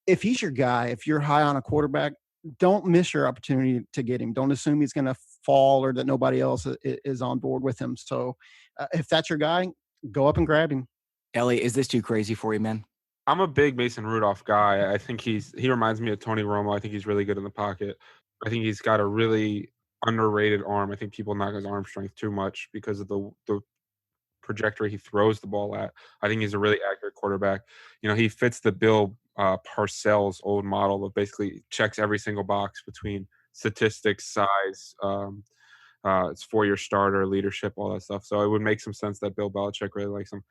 if he's your guy, if you're high on a quarterback, don't miss your opportunity to get him. Don't assume he's going to fall or that nobody else is on board with him. So if that's your guy, go up and grab him. Elliot, is this too crazy for you, man? I'm a big Mason Rudolph guy. I think he reminds me of Tony Romo. I think he's really good in the pocket. I think he's got a really underrated arm. I think people knock his arm strength too much because of the trajectory he throws the ball at. I think he's a really accurate quarterback. He fits the Bill Parcells old model of basically checks every single box between statistics, size, it's 4-year starter, leadership, all that stuff. So it would make some sense that Bill Belichick really likes him.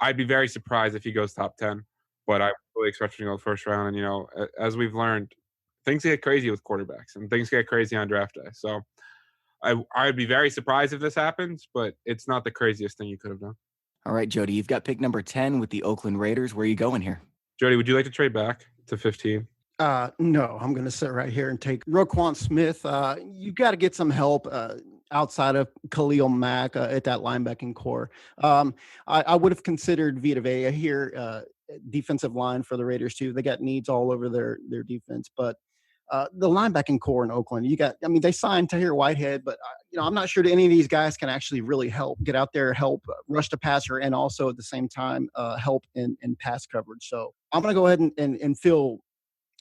I'd be very surprised if he goes top 10, but I really expect him to go first round. And, as we've learned, things get crazy with quarterbacks and things get crazy on draft day. So I'd be very surprised if this happens, but it's not the craziest thing you could have done. All right, Jody, you've got pick number 10 with the Oakland Raiders. Where are you going here? Jody, would you like to trade back to 15? No, I'm going to sit right here and take Roquan Smith. You got to get some help outside of Khalil Mack at that linebacking core. I would have considered Vita Vea here, defensive line for the Raiders too. They got needs all over their defense, but the linebacking core in Oakland, they signed Tahir Whitehead, but I'm not sure that any of these guys can actually really help get out there, help rush the passer, and also at the same time help in pass coverage. So I'm going to go ahead and feel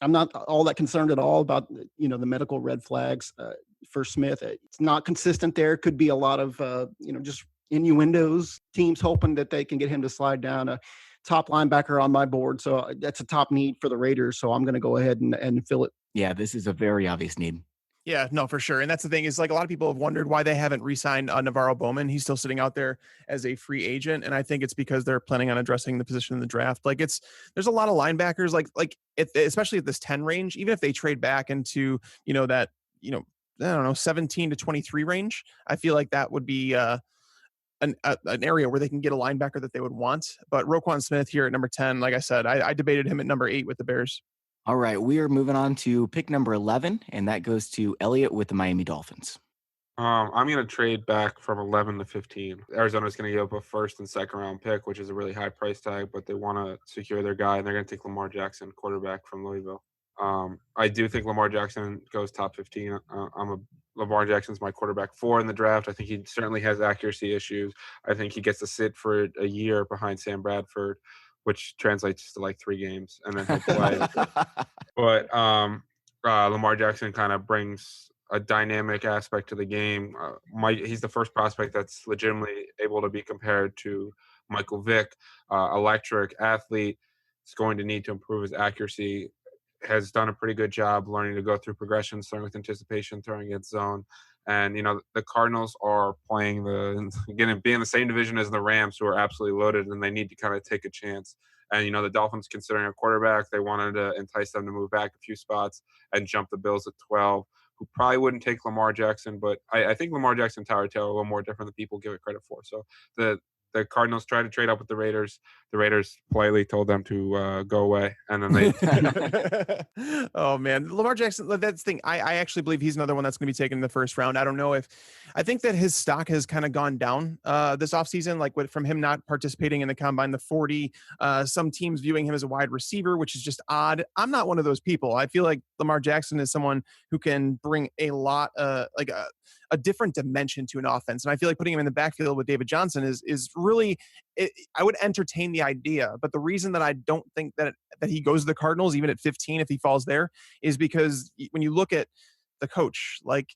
I'm not all that concerned at all about the medical red flags for Smith. It's not consistent there. Could be a lot of just innuendos. Teams hoping that they can get him to slide down. A top linebacker on my board, so that's a top need for the Raiders. So I'm going to go ahead and fill it. Yeah, this is a very obvious need. Yeah, no, for sure. And that's the thing is, like, a lot of people have wondered why they haven't re-signed Navarro Bowman. He's still sitting out there as a free agent. And I think it's because they're planning on addressing the position in the draft. Like, there's a lot of linebackers, especially at this 10 range, even if they trade back into, that, I don't know, 17 to 23 range, I feel like that would be an area where they can get a linebacker that they would want. But Roquan Smith here at number 10, like I said, I debated him at number 8 with the Bears. All right, we are moving on to pick number 11, and that goes to Elliot with the Miami Dolphins. I'm going to trade back from 11 to 15. Arizona's going to give up a first and second round pick, which is a really high price tag, but they want to secure their guy, and they're going to take Lamar Jackson, quarterback from Louisville. I do think Lamar Jackson goes top 15. Lamar Jackson's my quarterback 4 in the draft. I think he certainly has accuracy issues. I think he gets to sit for a year behind Sam Bradford, which translates to like 3 games, and then he'll play. But Lamar Jackson kind of brings a dynamic aspect to the game. He's the first prospect that's legitimately able to be compared to Michael Vick, electric athlete. Is going to need to improve his accuracy. Has done a pretty good job learning to go through progressions, throwing with anticipation, throwing against zone. And, the Cardinals are being in the same division as the Rams, who are absolutely loaded, and they need to kind of take a chance. And, the Dolphins considering a quarterback, they wanted to entice them to move back a few spots and jump the Bills at 12, who probably wouldn't take Lamar Jackson. But I think Lamar Jackson and Tyreek Hill are a little more different than people give it credit for. So the Cardinals tried to trade up with the Raiders. The Raiders politely told them to go away, and then they. Oh man, Lamar Jackson. That's the thing. I actually believe he's another one that's going to be taken in the first round. I don't know I think that his stock has kind of gone down this offseason, from him not participating in the combine, the 40. Some teams viewing him as a wide receiver, which is just odd. I'm not one of those people. I feel like Lamar Jackson is someone who can bring a lot, a different dimension to an offense. And I feel like putting him in the backfield with David Johnson is really, I would entertain the idea. But the reason that I don't think that he goes to the Cardinals, even at 15, if he falls there, is because when you look at the coach, like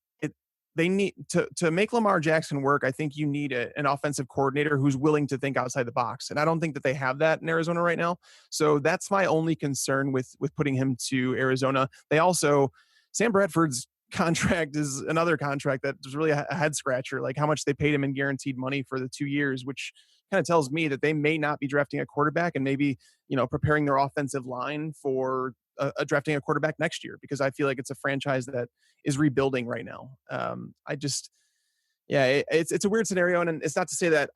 they need to make Lamar Jackson work. I think you need an offensive coordinator who's willing to think outside the box. And I don't think that they have that in Arizona right now. So that's my only concern with putting him to Arizona. They also, Sam Bradford's contract is another contract that was really a head scratcher, like how much they paid him in guaranteed money for the 2 years, which kind of tells me that they may not be drafting a quarterback and maybe, preparing their offensive line for drafting a quarterback next year, because I feel like it's a franchise that is rebuilding right now. It's a weird scenario. And it's not to say that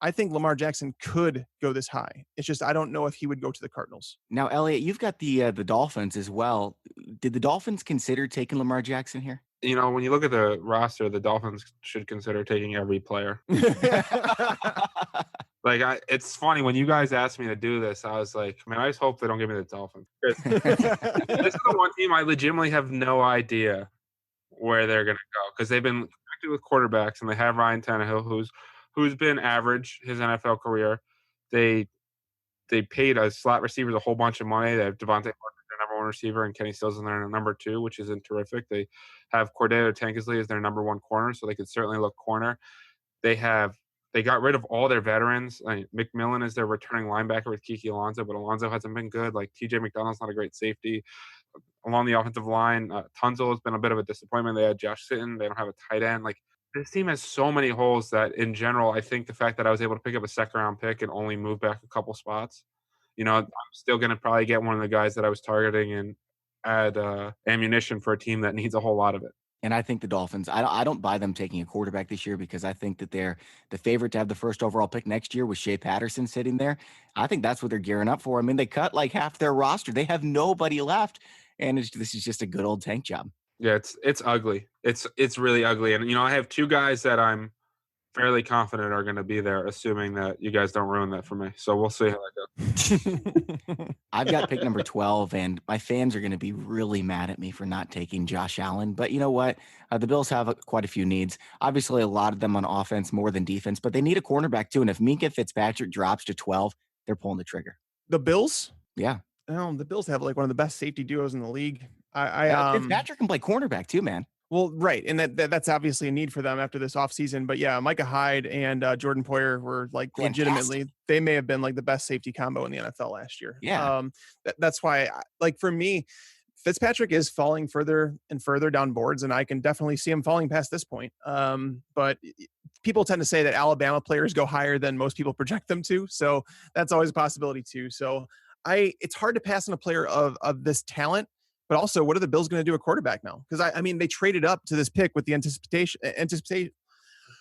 I think Lamar Jackson could go this high. It's just, I don't know if he would go to the Cardinals. Now, Elliot, you've got the Dolphins as well. Did the Dolphins consider taking Lamar Jackson here? When you look at the roster, the Dolphins should consider taking every player. It's funny when you guys asked me to do this, I was like, man, I just hope they don't give me the Dolphins. This is the one team I legitimately have no idea where they're going to go, because they've been active with quarterbacks, and they have Ryan Tannehill, who's been average his NFL career. They paid a slot receivers a whole bunch of money. They have Devontae Parker, their number one receiver, and Kenny Stills in their number two, which isn't terrific. They have Cordero Tankersley as their number one corner, so they could certainly look corner. They got rid of all their veterans. McMillan is their returning linebacker with Kiki Alonso, but Alonso hasn't been good. Like TJ McDonald's not a great safety. Along the offensive line, Tunzel has been a bit of a disappointment. They had Josh Sitton. They don't have a tight end. Like, this team has so many holes that, in general, I think the fact that I was able to pick up a second-round pick and only move back a couple spots, I'm still going to probably get one of the guys that I was targeting and add ammunition for a team that needs a whole lot of it. And I think the Dolphins, I don't buy them taking a quarterback this year, because I think that they're the favorite to have the first overall pick next year with Shea Patterson sitting there. I think that's what they're gearing up for. I mean, they cut like half their roster. They have nobody left. And this is just a good old tank job. Yeah, it's ugly. It's really ugly. And, I have two guys that I'm fairly confident are going to be there, assuming that you guys don't ruin that for me. So we'll see how that goes. I've got pick number 12, and my fans are going to be really mad at me for not taking Josh Allen. But you know what? The Bills have quite a few needs. Obviously, a lot of them on offense more than defense, but they need a cornerback too. And if Minkah Fitzpatrick drops to 12, they're pulling the trigger. The Bills? Yeah. The Bills have like one of the best safety duos in the league. Fitzpatrick can play cornerback too, man. Well, right. And that's obviously a need for them after this offseason. But yeah, Micah Hyde and Jordan Poyer were like legitimately, they may have been like the best safety combo in the NFL last year. Yeah. That's why, for me, Fitzpatrick is falling further and further down boards, and I can definitely see him falling past this point. But people tend to say that Alabama players go higher than most people project them to. So that's always a possibility too. So it's hard to pass on a player of this talent. But also, what are the Bills going to do at quarterback now? Because I mean, they traded up to this pick with the anticipation.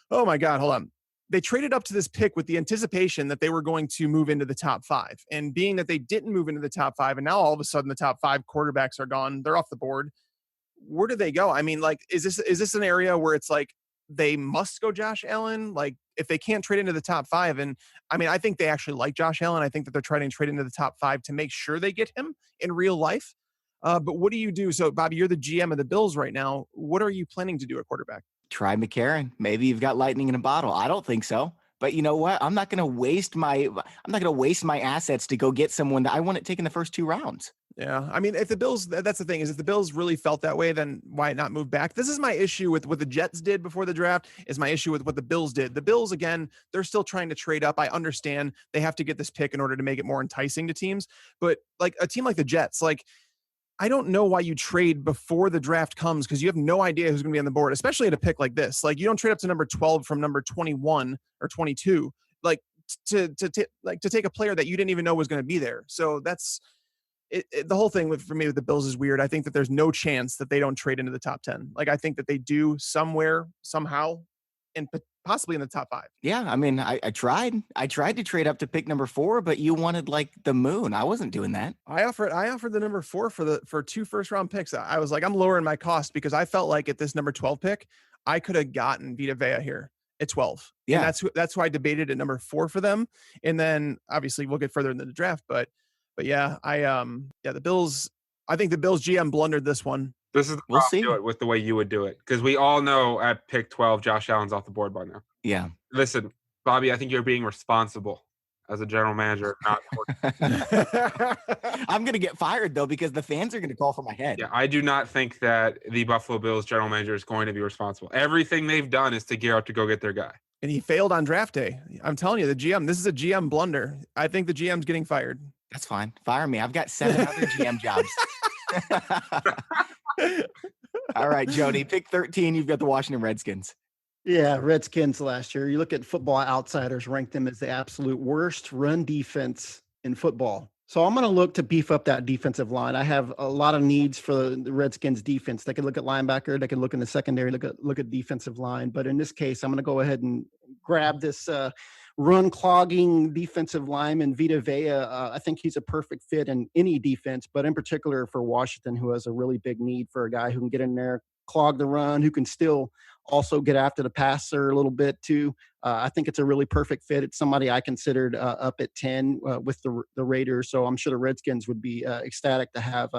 Oh my God, hold on. They traded up to this pick with the anticipation that they were going to move into the top 5. And being that they didn't move into the top 5, and now all of a sudden the top 5 quarterbacks are gone, they're off the board. Where do they go? I mean, like, is this an area where it's like they must go Josh Allen? Like, if they can't trade into the top 5, and I mean, I think they actually like Josh Allen. I think that they're trying to trade into the top 5 to make sure they get him in real life. But what do you do? So, Bobby, you're the GM of the Bills right now. What are you planning to do at quarterback? Try McCarron. Maybe you've got lightning in a bottle. I don't think so. But you know what? I'm not going to waste my assets to go get someone that I want to take in the first 2 rounds. Yeah. I mean, if the Bills, that's the thing, is if the Bills really felt that way, then why not move back? This is my issue with what the Jets did before the draft, is my issue with what the Bills did. The Bills, again, they're still trying to trade up. I understand they have to get this pick in order to make it more enticing to teams. But like a team like the Jets, like, I don't know why you trade before the draft comes, because you have no idea who's going to be on the board, especially at a pick like this. Like, you don't trade up to number 12 from number 21 or 22, like to take a player that you didn't even know was going to be there. So that's it. The whole thing for me with the Bills is weird. I think that there's no chance that they don't trade into the top 10. Like, I think that they do somewhere, somehow, and possibly in the top 5. Yeah, I mean, I tried to trade up to pick number 4, but you wanted like the moon. I wasn't doing that. I offered the number 4 for 2 first-round picks. I was like, I'm lowering my cost, because I felt like at this number 12 pick, I could have gotten Vita Vea here at 12. Yeah, and that's who I debated at number 4 for them. And then obviously we'll get further into the draft, but yeah, the Bills. I think the Bills GM blundered this one. This is the We'll problem. see. Do it with the way you would do it, because we all know at pick 12, Josh Allen's off the board by now. Yeah. Listen, Bobby, I think you're being responsible as a general manager. Not I'm going to get fired, though, because the fans are going to call for my head. Yeah, I do not think that the Buffalo Bills general manager is going to be responsible. Everything they've done is to gear up to go get their guy. And he failed on draft day. I'm telling you, the GM, this is a GM blunder. I think the GM's getting fired. That's fine. Fire me. I've got 7 other GM jobs. All right, Jody, pick 13. You've got the Washington Redskins. Yeah, Redskins last year. You look at Football Outsiders, ranked them as the absolute worst run defense in football. So I'm going to look to beef up that defensive line. I have a lot of needs for the Redskins defense. They could look at linebacker. They could look in the secondary, look at defensive line. But in this case, I'm going to go ahead and grab this run clogging defensive lineman, Vita Vea. I think he's a perfect fit in any defense, but in particular for Washington, who has a really big need for a guy who can get in there, clog the run, who can still also get after the passer a little bit too. I think it's a really perfect fit. It's somebody I considered up at 10 with the Raiders. So I'm sure the Redskins would be ecstatic to have,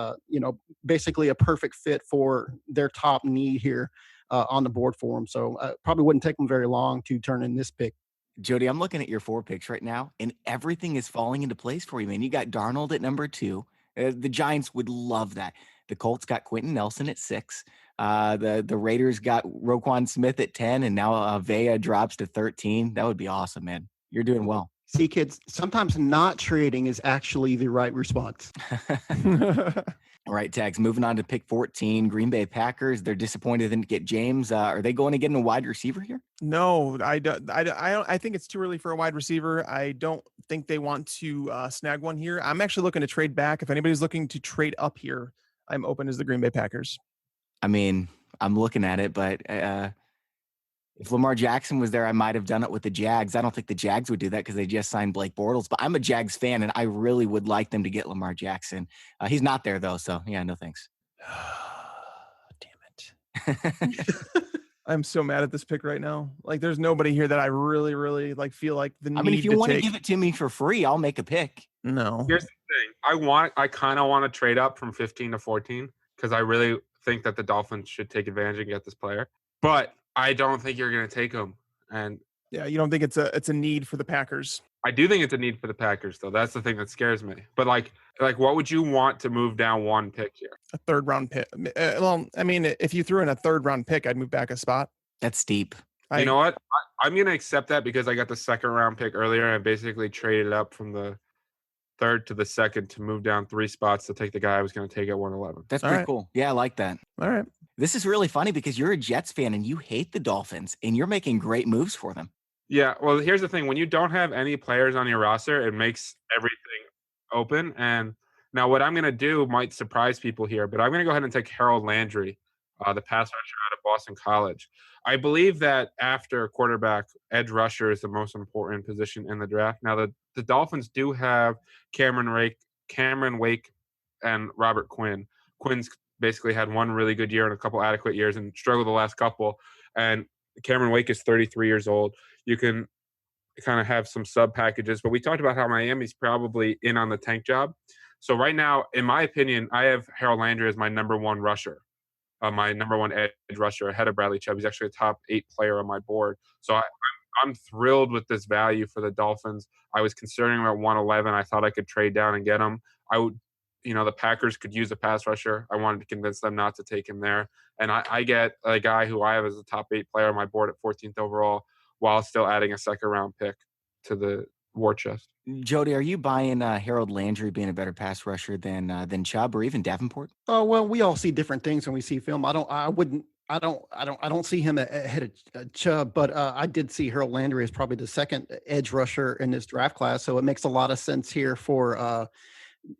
basically a perfect fit for their top need here on the board for them. So probably wouldn't take them very long to turn in this pick. Jody, I'm looking at your 4 picks right now, and everything is falling into place for you, man. You got Darnold at number 2. The Giants would love that. The Colts got Quentin Nelson at 6. The Raiders got Roquan Smith at 10, and now Vea drops to 13. That would be awesome, man. You're doing well. See, kids, sometimes not trading is actually the right response. All right, Tags, moving on to pick 14, Green Bay Packers. They're disappointed they didn't get James. Are they going to get a wide receiver here? No, I don't. I think it's too early for a wide receiver. I don't think they want to snag one here. I'm actually looking to trade back. If anybody's looking to trade up here, I'm open as the Green Bay Packers. I mean, I'm looking at it, but if Lamar Jackson was there, I might have done it with the Jags. I don't think the Jags would do that because they just signed Blake Bortles, but I'm a Jags fan, and I really would like them to get Lamar Jackson. He's not there, though, so yeah, no thanks. Damn it. I'm so mad at this pick right now. Like, there's nobody here that I really, really feel like the need. I mean, if you want to to give it to me for free, I'll make a pick. No. Here's the thing. I kind of want to trade up from 15 to 14 because I really think that the Dolphins should take advantage and get this player. But I don't think you're going to take him. And yeah, you don't think it's a need for the Packers? I do think it's a need for the Packers, though. That's the thing that scares me. But like what would you want to move down one pick here? A 3rd round pick. Well, I mean, if you threw in a 3rd round pick, I'd move back a spot. That's steep. You know what? I'm going to accept that because I got the 2nd round pick earlier. And I basically traded up from the 3rd to the 2nd to move down 3 spots to take the guy I was going to take at 111. That's pretty cool. Yeah, I like that. All right. This is really funny because you're a Jets fan and you hate the Dolphins, and you're making great moves for them. Yeah, well, here's the thing. When you don't have any players on your roster, it makes everything open. And now what I'm going to do might surprise people here, but I'm going to go ahead and take Harold Landry, the pass rusher out of Boston College. I believe that after quarterback, edge rusher is the most important position in the draft. Now, the Dolphins do have Cameron Wake, and Robert Quinn. Quinn's basically had one really good year and a couple adequate years and struggled the last couple. And Cameron Wake is 33 years old. You can kind of have some sub packages, but we talked about how Miami's probably in on the tank job. So right now, in my opinion, I have Harold Landry as my number 1 rusher, my number 1 edge rusher ahead of Bradley Chubb. He's actually a top 8 player on my board. So I'm thrilled with this value for the Dolphins. I was considering him at 111. I thought I could trade down and get him. The Packers could use a pass rusher. I wanted to convince them not to take him there. And I get a guy who I have as a top 8 player on my board at 14th overall while still adding a 2nd round pick to the war chest. Jody, are you buying Harold Landry being a better pass rusher than Chubb or even Davenport? Oh, well, we all see different things when we see film. I don't see him ahead of Chubb, but I did see Harold Landry as probably the 2nd edge rusher in this draft class. So it makes a lot of sense here for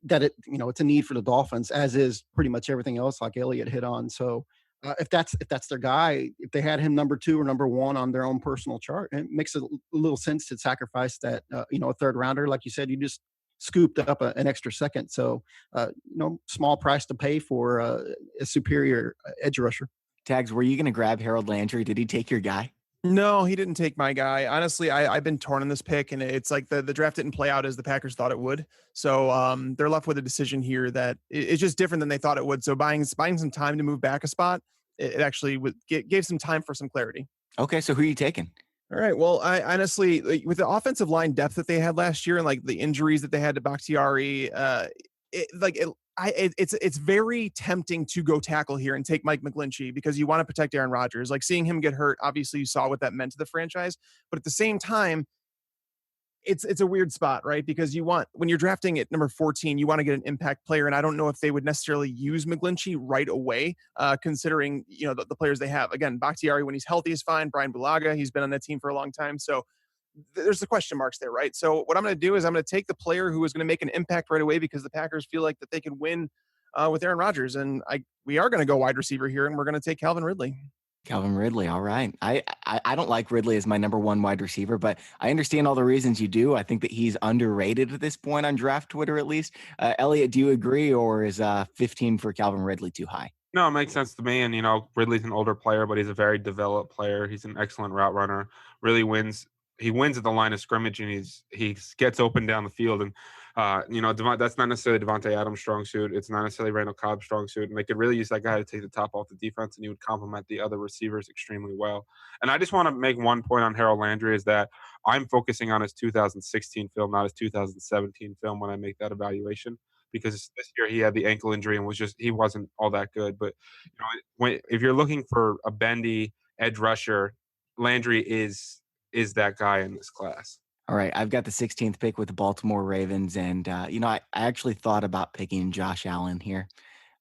that it's a need for the Dolphins, as is pretty much everything else, like Eliot hit on. So if that's their guy, if they had him number 2 or number 1 on their own personal chart, it makes a little sense to sacrifice that, a 3rd rounder. Like you said, you just scooped up an extra 2nd. So, small price to pay for a superior edge rusher. Tags, were you going to grab Harold Landry? Did he take your guy? No, he didn't take my guy. Honestly, I've been torn on this pick, and it's like the draft didn't play out as the Packers thought it would. So they're left with a decision here that it's just different than they thought it would. So buying some time to move back a spot, it actually gave some time for some clarity. Okay, so who are you taking? All right. Well, I honestly, like, with the offensive line depth that they had last year and like the injuries that they had to Bakhtiari, it's very tempting to go tackle here and take Mike McGlinchey because you want to protect Aaron Rodgers. Like seeing him get hurt, obviously you saw what that meant to the franchise, but at the same time, it's a weird spot, right? Because when you're drafting at number 14, you want to get an impact player, and I don't know if they would necessarily use McGlinchey right away, considering the players they have. Again, Bakhtiari when he's healthy is fine. Brian Bulaga, he's been on that team for a long time, so there's the question marks there, right? So what I'm going to do is I'm going to take the player who is going to make an impact right away because the Packers feel like that they can win with Aaron Rodgers, and we are going to go wide receiver here, and we're going to take Calvin Ridley. Calvin Ridley. All right. I don't like Ridley as my number one wide receiver, but I understand all the reasons you do. I think that he's underrated at this point on draft Twitter, at least. Eliot, do you agree, or is 15 for Calvin Ridley too high? No, it makes sense to me. And, Ridley's an older player, but he's a very developed player. He's an excellent route runner, really wins. He wins at the line of scrimmage, and he gets open down the field. And, that's not necessarily Devontae Adams' strong suit. It's not necessarily Randall Cobb's strong suit. And they could really use that guy to take the top off the defense, and he would complement the other receivers extremely well. And I just want to make one point on Harold Landry is that I'm focusing on his 2016 film, not his 2017 film when I make that evaluation. Because this year he had the ankle injury and he wasn't all that good. But if you're looking for a bendy edge rusher, Landry is that guy in this class. All right, I've got the 16th pick with the Baltimore Ravens, and I actually thought about picking Josh Allen here.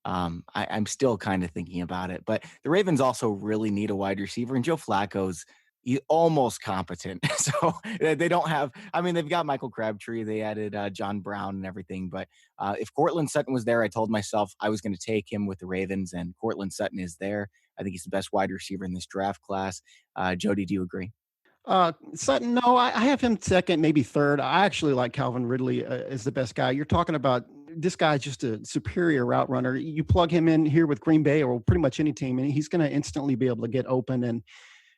I'm still kind of thinking about it, but the Ravens also really need a wide receiver, and Joe Flacco's almost competent. So they don't have, they've got Michael Crabtree. They added John Brown and everything. But if Cortland Sutton was there, I told myself I was going to take him with the Ravens, and Cortland Sutton is there. I think he's the best wide receiver in this draft class. Jody, do you agree? Sutton, no, I have him second, maybe third. I actually like Calvin Ridley as the best guy. You're talking about this guy's just a superior route runner. You plug him in here with Green Bay or pretty much any team, and he's going to instantly be able to get open. And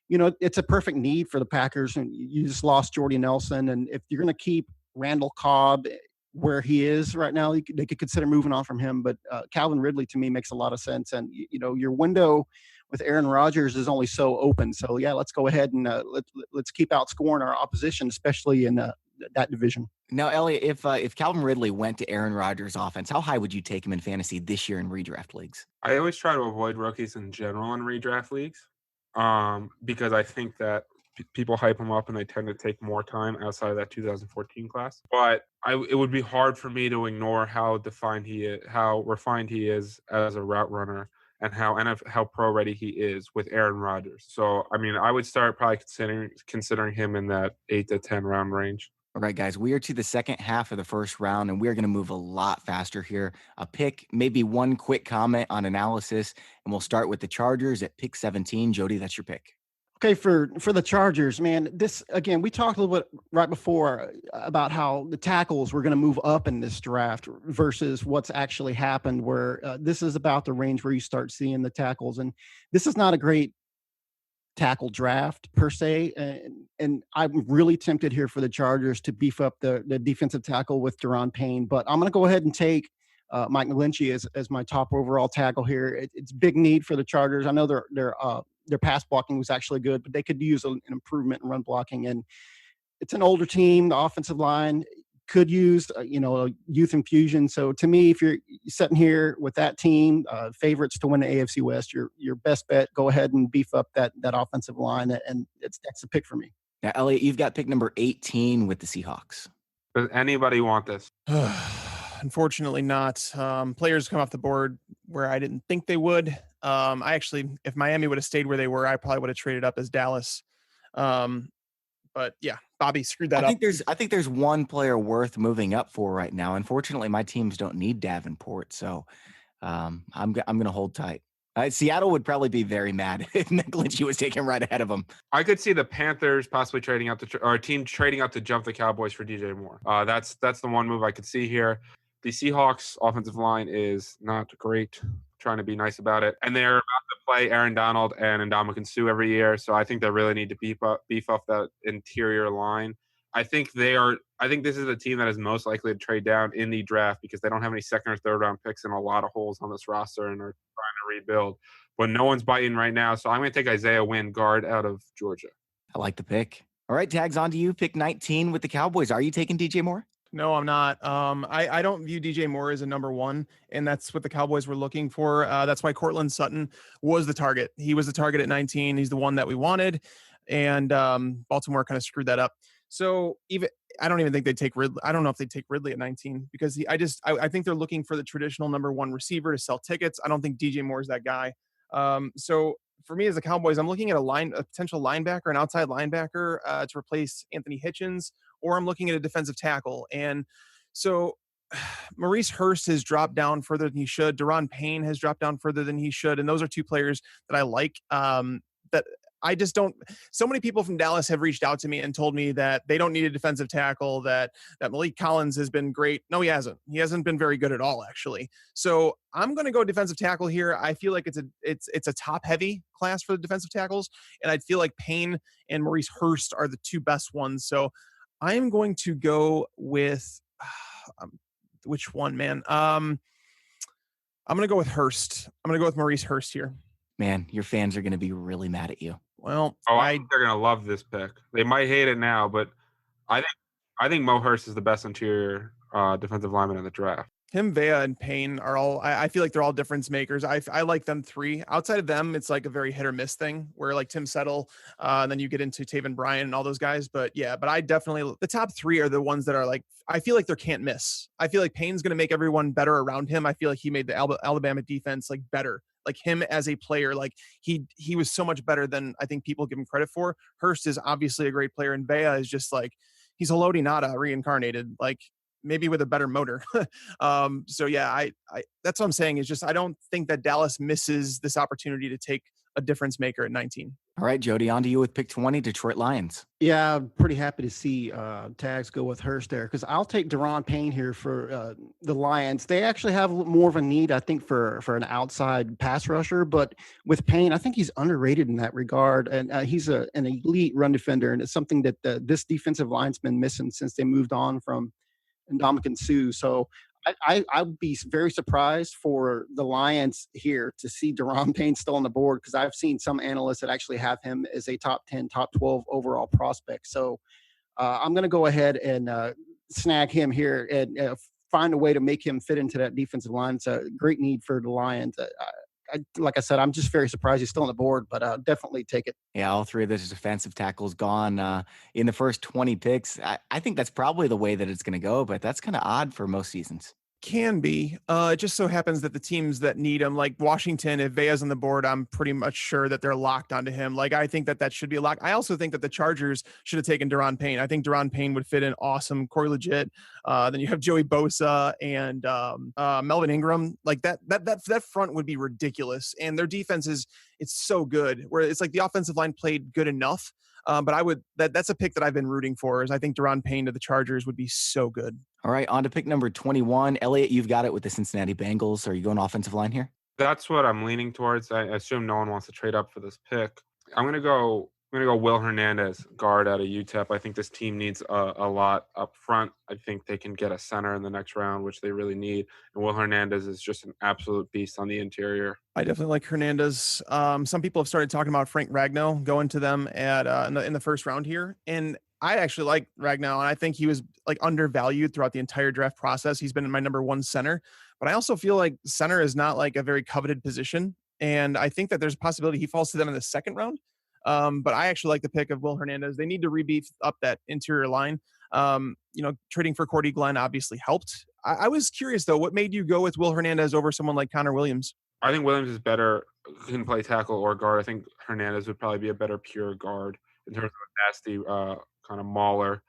it's a perfect need for the Packers. And you just lost Jordy Nelson, and if you're going to keep Randall Cobb where he is right now, they could consider moving on from him. But Calvin Ridley to me makes a lot of sense. And your window with Aaron Rodgers is only so open. So yeah, let's go ahead and let's keep outscoring our opposition, especially in that division. Now, Eliot, if Calvin Ridley went to Aaron Rodgers' offense, how high would you take him in fantasy this year in redraft leagues? I always try to avoid rookies in general in redraft leagues because I think that people hype him up and they tend to take more time outside of that 2014 class. But it would be hard for me to ignore how refined he is as a route runner, and how pro ready he is with Aaron Rodgers. So, I would start probably considering him in that 8 to 10 round range. All right, guys, we are to the second half of the first round, and we are going to move a lot faster here. A pick, maybe one quick comment on analysis, and we'll start with the Chargers at pick 17. Jody, that's your pick. Okay, for the Chargers, man, this, again, we talked a little bit right before about how the tackles were going to move up in this draft versus what's actually happened, where this is about the range where you start seeing the tackles. And this is not a great tackle draft per se. And I'm really tempted here for the Chargers to beef up the defensive tackle with Daron Payne, but I'm going to go ahead and take Mike McGlinchey as my top overall tackle here. It's big need for the Chargers. I know their pass blocking was actually good, but they could use an improvement in run blocking. And it's an older team. The offensive line could use, a youth infusion. So to me, if you're sitting here with that team, favorites to win the AFC West, your best bet, go ahead and beef up that offensive line. And that's the pick for me. Now, Eliot, you've got pick number 18 with the Seahawks. Does anybody want this? Unfortunately not. Players come off the board where I didn't think they would. If Miami would have stayed where they were, I probably would have traded up as Dallas. But yeah, Bobby screwed that up. I think there's one player worth moving up for right now. Unfortunately, my teams don't need Davenport, so I'm going to hold tight. Seattle would probably be very mad if McGlinchey was taken right ahead of him. I could see the Panthers possibly trading out or a team trading out to jump the Cowboys for DJ Moore. That's the one move I could see here. The Seahawks offensive line is not great. Trying to be nice about it, and they're about to play Aaron Donald and Ndamukong Suh every year, so I think they really need to beef up that interior line. I think this is a team that is most likely to trade down in the draft because they don't have any second or third round picks and a lot of holes on this roster and are trying to rebuild. But no one's biting right now, so I'm going to take Isaiah Wynn, guard out of Georgia. I like the pick. All right, Tags, on to you. Pick 19 with the Cowboys. Are you taking DJ Moore? No, I'm not. I don't view DJ Moore as a number one, and that's what the Cowboys were looking for. That's why Cortland Sutton was the target. He was the target at 19. He's the one that we wanted, and Baltimore kind of screwed that up. So I don't even think they'd take Ridley. I don't know if they'd take Ridley at 19 because I think they're looking for the traditional number one receiver to sell tickets. I don't think DJ Moore is that guy. So for me as the Cowboys, I'm looking at a potential linebacker, an outside linebacker to replace Anthony Hitchens, or I'm looking at a defensive tackle. And so Maurice Hurst has dropped down further than he should. Daron Payne has dropped down further than he should. And those are two players that I like that I just don't. So many people from Dallas have reached out to me and told me that they don't need a defensive tackle, that Malik Collins has been great. No, he hasn't. He hasn't been very good at all, actually. So I'm going to go defensive tackle here. I feel like it's a top heavy class for the defensive tackles. And I feel like Payne and Maurice Hurst are the two best ones. So I am going to go with which one, man? I'm going to go with Hurst. I'm going to go with Maurice Hurst here. Man, your fans are going to be really mad at you. Well, I think they're going to love this pick. They might hate it now, but I think Mo Hurst is the best interior defensive lineman in the draft. Him, Vea, and Payne are all, I feel like they're all difference makers. I like them three. Outside of them, it's like a very hit or miss thing where like Tim Settle, and then you get into Taven Bryan and all those guys. But yeah, but I definitely, the top three are the ones that are like, I feel like they're can't miss. I feel like Payne's going to make everyone better around him. I feel like he made the Alabama defense like better. Like him as a player, like he was so much better than I think people give him credit for. Hurst is obviously a great player, and Vea is just like, he's a Lodi Nada reincarnated, like maybe with a better motor. So yeah, I that's what I'm saying is just, I don't think that Dallas misses this opportunity to take a difference maker at 19. All right, Jody, on to you with pick 20, Detroit Lions. Yeah, I'm pretty happy to see Tags go with Hurst there because I'll take Daron Payne here for the Lions. They actually have more of a need, I think, for an outside pass rusher. But with Payne, I think he's underrated in that regard. And he's an elite run defender. And it's something that this defensive line's been missing since they moved on from Ndamukong Suh. So I would be very surprised for the Lions here to see Daron Payne still on the board because I've seen some analysts that actually have him as a top 10, top 12 overall prospect. So I'm going to go ahead and snag him here and find a way to make him fit into that defensive line. It's a great need for the Lions. Like I said, I'm just very surprised he's still on the board, but definitely take it. Yeah, all three of those defensive tackles gone in the first 20 picks. I think that's probably the way that it's going to go, but that's kind of odd for most seasons. Can be. It just so happens that the teams that need him, like Washington, if Vea's on the board, I'm pretty much sure that they're locked onto him. Like, I think that should be a lock. I also think that the Chargers should have taken Daron Payne. I think Daron Payne would fit in awesome. Corey Legit. Then you have Joey Bosa and Melvin Ingram. Like that front would be ridiculous. And their defense it's so good where it's like the offensive line played good enough. But that's a pick that I've been rooting for is I think Daron Payne to the Chargers would be so good. All right, on to pick number 21. Eliot, you've got it with the Cincinnati Bengals. Are you going offensive line here? That's what I'm leaning towards. I assume no one wants to trade up for this pick. I'm going to go Will Hernandez, guard out of UTEP. I think this team needs a lot up front. I think they can get a center in the next round, which they really need. And Will Hernandez is just an absolute beast on the interior. I definitely like Hernandez. Some people have started talking about Frank Ragnow going to them at in the first round here. And I actually like Ragnow, and I think he was like undervalued throughout the entire draft process. He's been in my number one center, but I also feel like center is not like a very coveted position. And I think that there's a possibility he falls to them in the second round. But I actually like the pick of Will Hernandez. They need to rebeef up that interior line. Trading for Cordy Glenn obviously helped. I was curious though, what made you go with Will Hernandez over someone like Connor Williams? I think Williams is better, can play tackle or guard. I think Hernandez would probably be a better pure guard in terms of a nasty kind of mauler.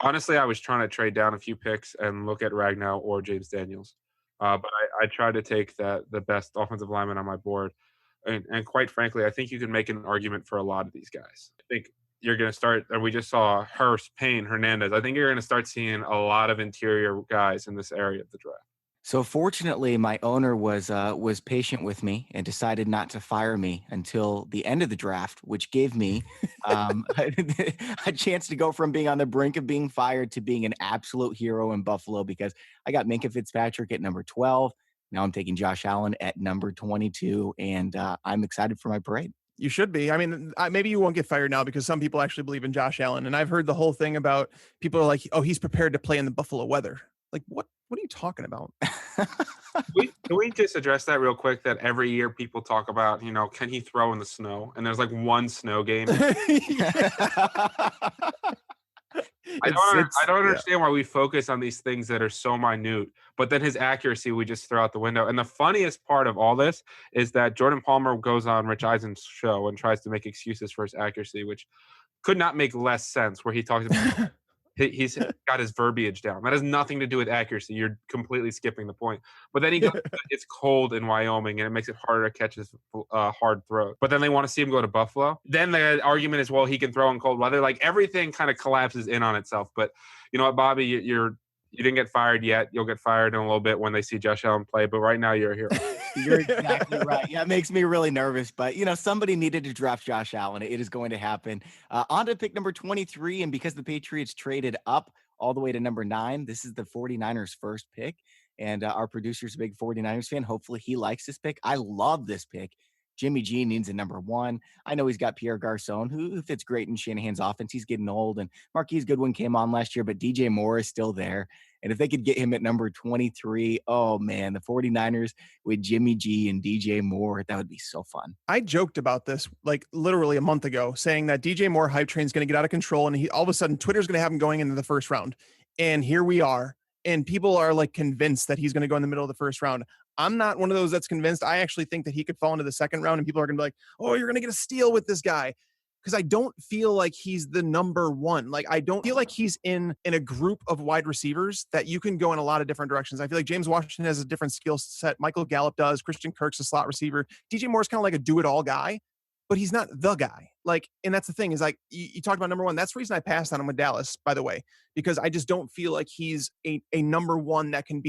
Honestly, I was trying to trade down a few picks and look at Ragnow or James Daniels. But I tried to take the best offensive lineman on my board. And quite frankly, I think you can make an argument for a lot of these guys. I think you're going to start, and we just saw Hurst, Payne, Hernandez. I think you're going to start seeing a lot of interior guys in this area of the draft. So fortunately, my owner was patient with me and decided not to fire me until the end of the draft, which gave me a chance to go from being on the brink of being fired to being an absolute hero in Buffalo, because I got Minka Fitzpatrick at number 12. Now I'm taking Josh Allen at number 22, and I'm excited for my parade. You should be. I mean, maybe you won't get fired now because some people actually believe in Josh Allen. And I've heard the whole thing about people are like, oh, he's prepared to play in the Buffalo weather. Like, what are you talking about? Can we just address that real quick? That every year people talk about, can he throw in the snow? And there's like one snow game. I don't understand why we focus on these things that are so minute, but then his accuracy we just throw out the window. And the funniest part of all this is that Jordan Palmer goes on Rich Eisen's show and tries to make excuses for his accuracy, which could not make less sense, where he talks about he's got his verbiage down. That has nothing to do with accuracy. You're completely skipping the point. But then he goes, it's cold in Wyoming, and it makes it harder to catch his hard throw. But then they want to see him go to Buffalo. Then the argument is, well, he can throw in cold weather. Like, everything kind of collapses in on itself. But you know what, Bobby? You didn't get fired yet. You'll get fired in a little bit when they see Josh Allen play. But right now, you're a hero. You're exactly right. Yeah, it makes me really nervous. But, somebody needed to draft Josh Allen. It is going to happen. On to pick number 23. And because the Patriots traded up all the way to number 9, this is the 49ers' first pick. And our producer's a big 49ers fan. Hopefully he likes this pick. I love this pick. Jimmy G needs a number 1. I know he's got Pierre Garçon, who fits great in Shanahan's offense. He's getting old, and Marquise Goodwin came on last year, but DJ Moore is still there. And if they could get him at number 23, oh man, the 49ers with Jimmy G and DJ Moore, that would be so fun. I joked about this like literally a month ago, saying that DJ Moore hype train is going to get out of control, and all of a sudden Twitter's going to have him going into the first round. And here we are. And people are like convinced that he's going to go in the middle of the first round. I'm not one of those that's convinced. I actually think that he could fall into the second round, and people are going to be like, oh, you're going to get a steal with this guy. Because I don't feel like he's the number 1. Like, I don't feel like he's in a group of wide receivers that you can go in a lot of different directions. I feel like James Washington has a different skill set. Michael Gallup does. Christian Kirk's a slot receiver. DJ Moore's kind of like a do-it-all guy, but he's not the guy. Like, and that's the thing is, like, you talked about number 1. That's the reason I passed on him with Dallas, by the way, because I just don't feel like he's a number 1 that can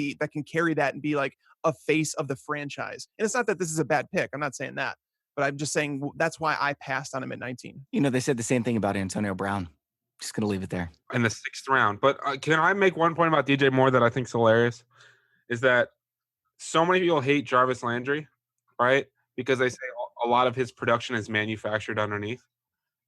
carry that and be like a face of the franchise. And it's not that this is a bad pick. I'm not saying that, but I'm just saying that's why I passed on him at 19. They said the same thing about Antonio Brown. Just going to leave it there. In the 6th round. But can I make one point about DJ Moore that I think is hilarious? Is that so many people hate Jarvis Landry, right? Because they say a lot of his production is manufactured underneath.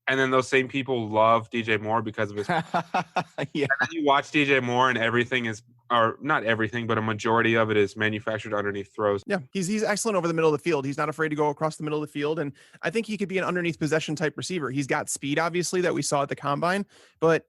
And then those same people love DJ Moore because of his Yeah. And then you watch DJ Moore and everything is, or not everything, but a majority of it is manufactured underneath throws. Yeah, he's excellent over the middle of the field. He's not afraid to go across the middle of the field. And I think he could be an underneath possession type receiver. He's got speed, obviously, that we saw at the combine, but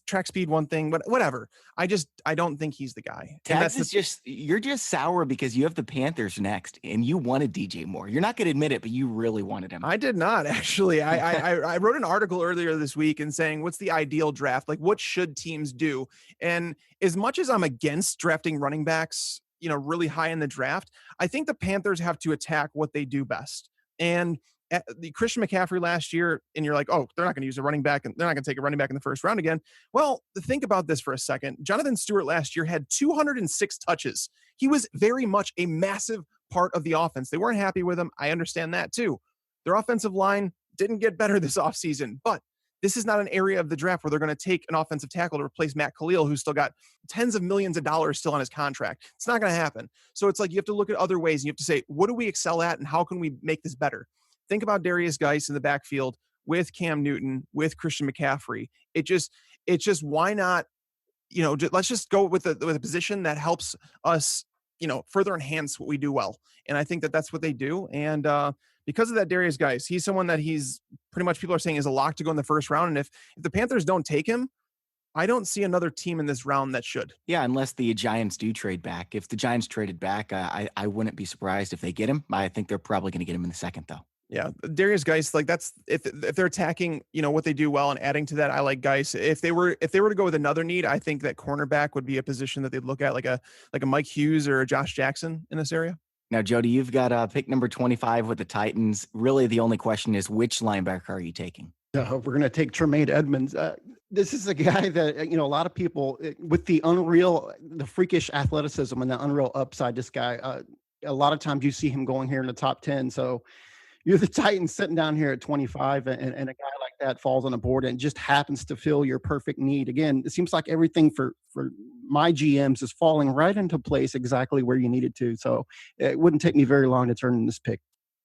track speed, one thing, but whatever. I don't think he's the guy. Tags is you're just sour because you have the Panthers next and you wanted DJ Moore. You're not going to admit it, but you really wanted him. I did not, actually. I wrote an article earlier this week and saying, what's the ideal draft? Like, what should teams do? And as much as I'm against drafting running backs, really high in the draft, I think the Panthers have to attack what they do best. And the Christian McCaffrey last year, and you're like, oh, they're not going to use a running back, and they're not going to take a running back in the first round again. Well, think about this for a second. Jonathan Stewart last year had 206 touches. He was very much a massive part of the offense. They weren't happy with him. I understand that too. Their offensive line didn't get better this offseason, but this is not an area of the draft where they're going to take an offensive tackle to replace Matt Khalil, who's still got tens of millions of dollars still on his contract. It's not going to happen. So it's like you have to look at other ways, and you have to say, what do we excel at, and how can we make this better? Think about Darius Geis in the backfield with Cam Newton, with Christian McCaffrey. It's just why not, let's just go with a position that helps us, further enhance what we do well. And I think that that's what they do. And because of that, Darius Geis, he's someone that he's pretty much, people are saying, is a lock to go in the first round. And if the Panthers don't take him, I don't see another team in this round that should. Yeah, unless the Giants do trade back. If the Giants traded back, I wouldn't be surprised if they get him. I think they're probably going to get him in the second, though. Yeah, Darius Geis, like that's if they're attacking, what they do well and adding to that, I like Geis. If they were to go with another need, I think that cornerback would be a position that they'd look at, like a Mike Hughes or a Josh Jackson in this area. Now, Jody, you've got pick number 25 with the Titans. Really, the only question is which linebacker are you taking? We're going to take Tremayne Edmonds. This is a guy that, a lot of people with the freakish athleticism and the unreal upside, this guy, a lot of times you see him going here in the top 10. So you're the Titans sitting down here at 25 and a guy like that falls on the board and just happens to fill your perfect need. Again, it seems like everything for my GMs is falling right into place exactly where you need it to. So it wouldn't take me very long to turn in this pick.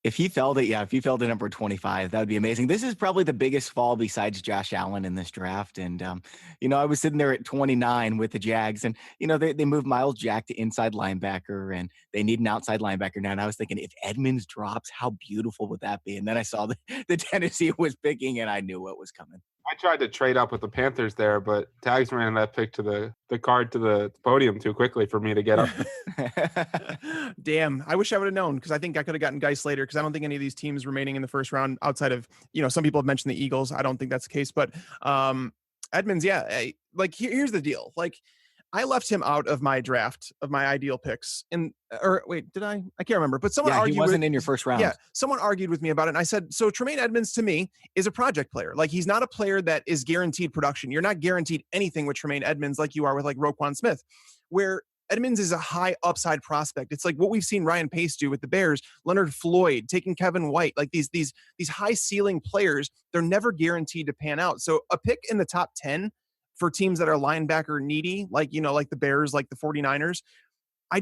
If he fell to number 25, that would be amazing. This is probably the biggest fall besides Josh Allen in this draft. And, I was sitting there at 29 with the Jags and, they moved Miles Jack to inside linebacker and they need an outside linebacker now. And I was thinking if Edmonds drops, how beautiful would that be? And then I saw the Tennessee was picking and I knew what was coming. I tried to trade up with the Panthers there, but Tags ran that pick to the card to the podium too quickly for me to get up. Damn, I wish I would have known because I think I could have gotten Geis later because I don't think any of these teams remaining in the first round outside of, some people have mentioned the Eagles. I don't think that's the case, but Edmonds, yeah, here's the deal. I left him out of my draft of my ideal picks. Did I? I can't remember. But someone argued he wasn't in your first round. Yeah, someone argued with me about it, and I said, so Tremayne Edmonds to me is a project player. He's not a player that is guaranteed production. You're not guaranteed anything with Tremayne Edmonds like you are with Roquan Smith, where Edmonds is a high upside prospect. It's like what we've seen Ryan Pace do with the Bears, Leonard Floyd, taking Kevin White, these high ceiling players. They're never guaranteed to pan out. So a pick in the top 10 for teams that are linebacker needy, like the Bears, like the 49ers. I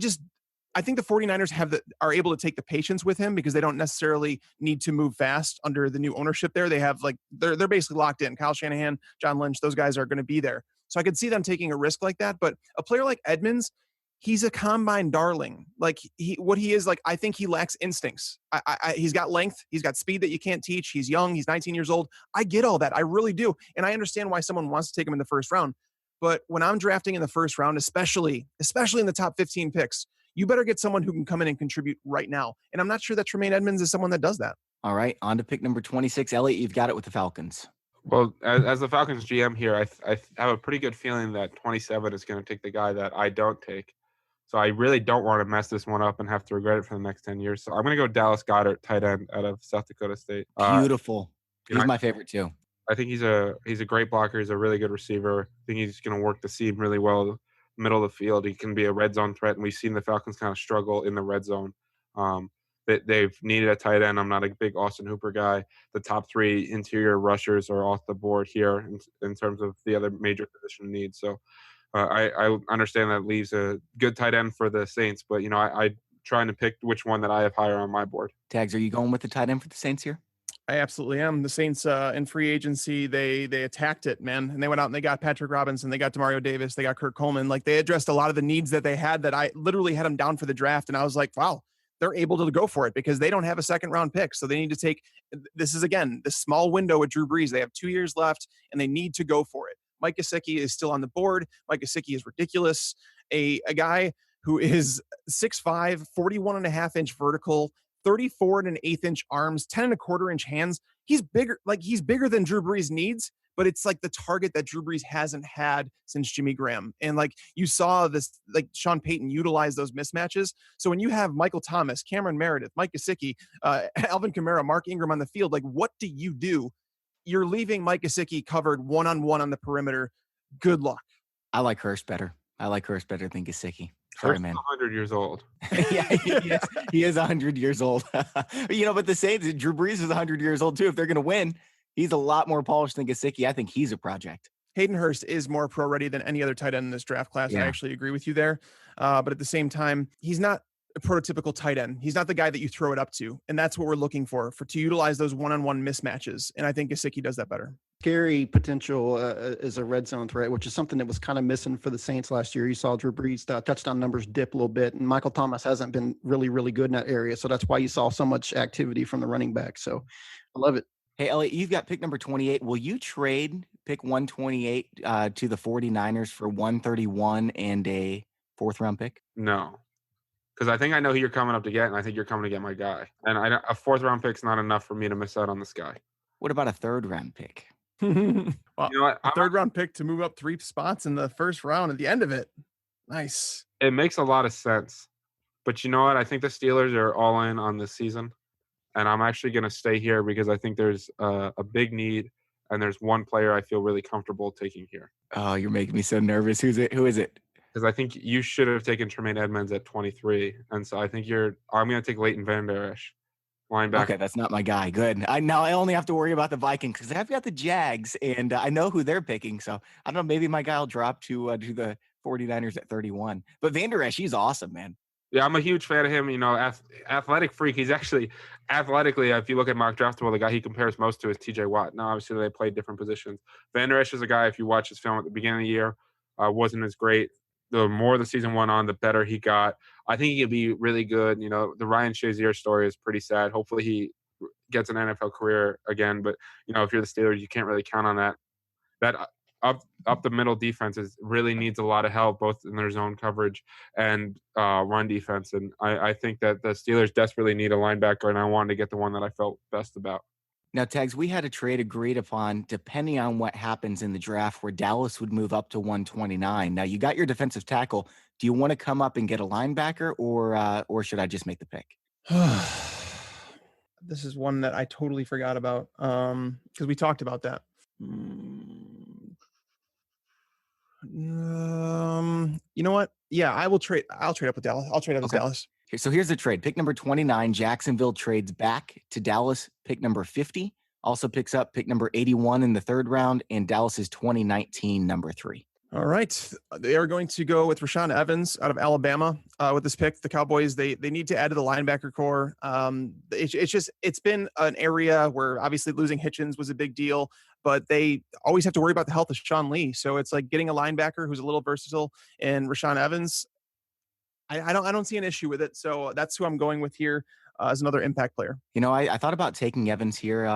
think the 49ers are able to take the patience with him because they don't necessarily need to move fast under the new ownership there. They have they're basically locked in. Kyle Shanahan, John Lynch, those guys are going to be there. So I could see them taking a risk like that. But a player like Edmonds, he's a combine darling. I think he lacks instincts. He's got length. He's got speed that you can't teach. He's young. He's 19 years old. I get all that. I really do. And I understand why someone wants to take him in the first round. But when I'm drafting in the first round, especially in the top 15 picks, you better get someone who can come in and contribute right now. And I'm not sure that Tremayne Edmonds is someone that does that. All right. On to pick number 26. Eliot, you've got it with the Falcons. Well, as the Falcons GM here, I have a pretty good feeling that 27 is going to take the guy that I don't take. So I really don't want to mess this one up and have to regret it for the next 10 years. So I'm going to go Dallas Goedert, tight end out of South Dakota State. Beautiful. He's my favorite too. I think he's a great blocker. He's a really good receiver. I think he's going to work the seam really well, middle of the field. He can be a red zone threat, and we've seen the Falcons kind of struggle in the red zone. They've needed a tight end. I'm not a big Austin Hooper guy. The top three interior rushers are off the board here in terms of the other major position needs. So I understand that leaves a good tight end for the Saints, but I trying to pick which one that I have higher on my board. Tags, are you going with the tight end for the Saints here? I absolutely am. The Saints in free agency, they attacked it, man. And they went out and they got Patrick Robinson, they got Demario Davis, they got Kurt Coleman. They addressed a lot of the needs that they had that I literally had them down for the draft. And I was like, wow, they're able to go for it because they don't have a second round pick. So they need to take, this is again, this small window with Drew Brees. They have 2 years left and they need to go for it. Mike Gesicki is still on the board. Mike Gesicki is ridiculous. A guy who is 6'5", 41.5-inch vertical, 34 1/8-inch arms, 10 1/4-inch hands. He's bigger, he's bigger than Drew Brees needs, but it's the target that Drew Brees hasn't had since Jimmy Graham. And you saw this, Sean Payton utilize those mismatches. So when you have Michael Thomas, Cameron Meredith, Mike Gesicki, Alvin Kamara, Mark Ingram on the field, what do you do? You're leaving Mike Gesicki covered one-on-one on the perimeter. Good luck. I like Hurst better. I like Hurst better than Gesicki. Sorry, man. 100 years old. Yeah, he is 100 years old. But the Saints, Drew Brees is 100 years old too. If they're going to win, he's a lot more polished than Gesicki. I think he's a project. Hayden Hurst is more pro ready than any other tight end in this draft class. Yeah. I actually agree with you there. But at the same time, he's not a prototypical tight end. He's not the guy that you throw it up to. And that's what we're looking for to utilize those one-on-one mismatches. And I think Gesicki does that better. Scary potential as a red zone threat, which is something that was kind of missing for the Saints last year. You saw Drew Brees' touchdown numbers dip a little bit, and Michael Thomas hasn't been really, really good in that area. So that's why you saw so much activity from the running back. So I love it. Hey, Eliot, you've got pick number 28. Will you trade pick 128 to the 49ers for 131 and a fourth-round pick? No. Because I think I know who you're coming up to get, and I think you're coming to get my guy. And a fourth-round pick's not enough for me to miss out on this guy. What about a third-round pick? Well, you know what? A third-round pick to move up 3 spots in the first round at the end of it. Nice. It makes a lot of sense. But you know what? I think the Steelers are all in on this season. And I'm actually going to stay here because I think there's a big need and there's one player I feel really comfortable taking here. Oh, you're making me so nervous. Who is it? Because I think you should have taken Tremayne Edmonds at 23, and so I think I'm going to take Leighton Vander Esch, linebacker. Okay, that's not my guy. Good. I only have to worry about the Vikings because I've got the Jags, and I know who they're picking. So I don't know. Maybe my guy will drop to the 49ers at 31. But Vander Esch, he's awesome, man. Yeah, I'm a huge fan of him. Athletic freak. He's actually athletically, if you look at mock draftable, the guy he compares most to is TJ Watt. Now, obviously, they played different positions. Vander Esch is a guy, if you watch his film at the beginning of the year, wasn't as great. The more the season went on, the better he got. I think he could be really good. The Ryan Shazier story is pretty sad. Hopefully, he gets an NFL career again. But, if you're the Steelers, you can't really count on that. That up the middle defense really needs a lot of help, both in their zone coverage and run defense. And I think that the Steelers desperately need a linebacker, and I wanted to get the one that I felt best about. Now, Tags, we had a trade agreed upon depending on what happens in the draft where Dallas would move up to 129. Now, you got your defensive tackle. Do you want to come up and get a linebacker, or should I just make the pick? This is one that I totally forgot about because we talked about that. You know what? Yeah, I'll trade up with Dallas. I'll trade up with Dallas. So here's the trade. Pick number 29, Jacksonville trades back to Dallas. Pick number 50 also picks up pick number 81 in the third round, and Dallas's 2019 number 3. All right. They are going to go with Rashaan Evans out of Alabama with this pick. The Cowboys, they need to add to the linebacker core. It's been an area where obviously losing Hitchens was a big deal, but they always have to worry about the health of Sean Lee. So it's like getting a linebacker who's a little versatile, and Rashaan Evans, I don't see an issue with it. So that's who I'm going with here as another impact player. I thought about taking Evans here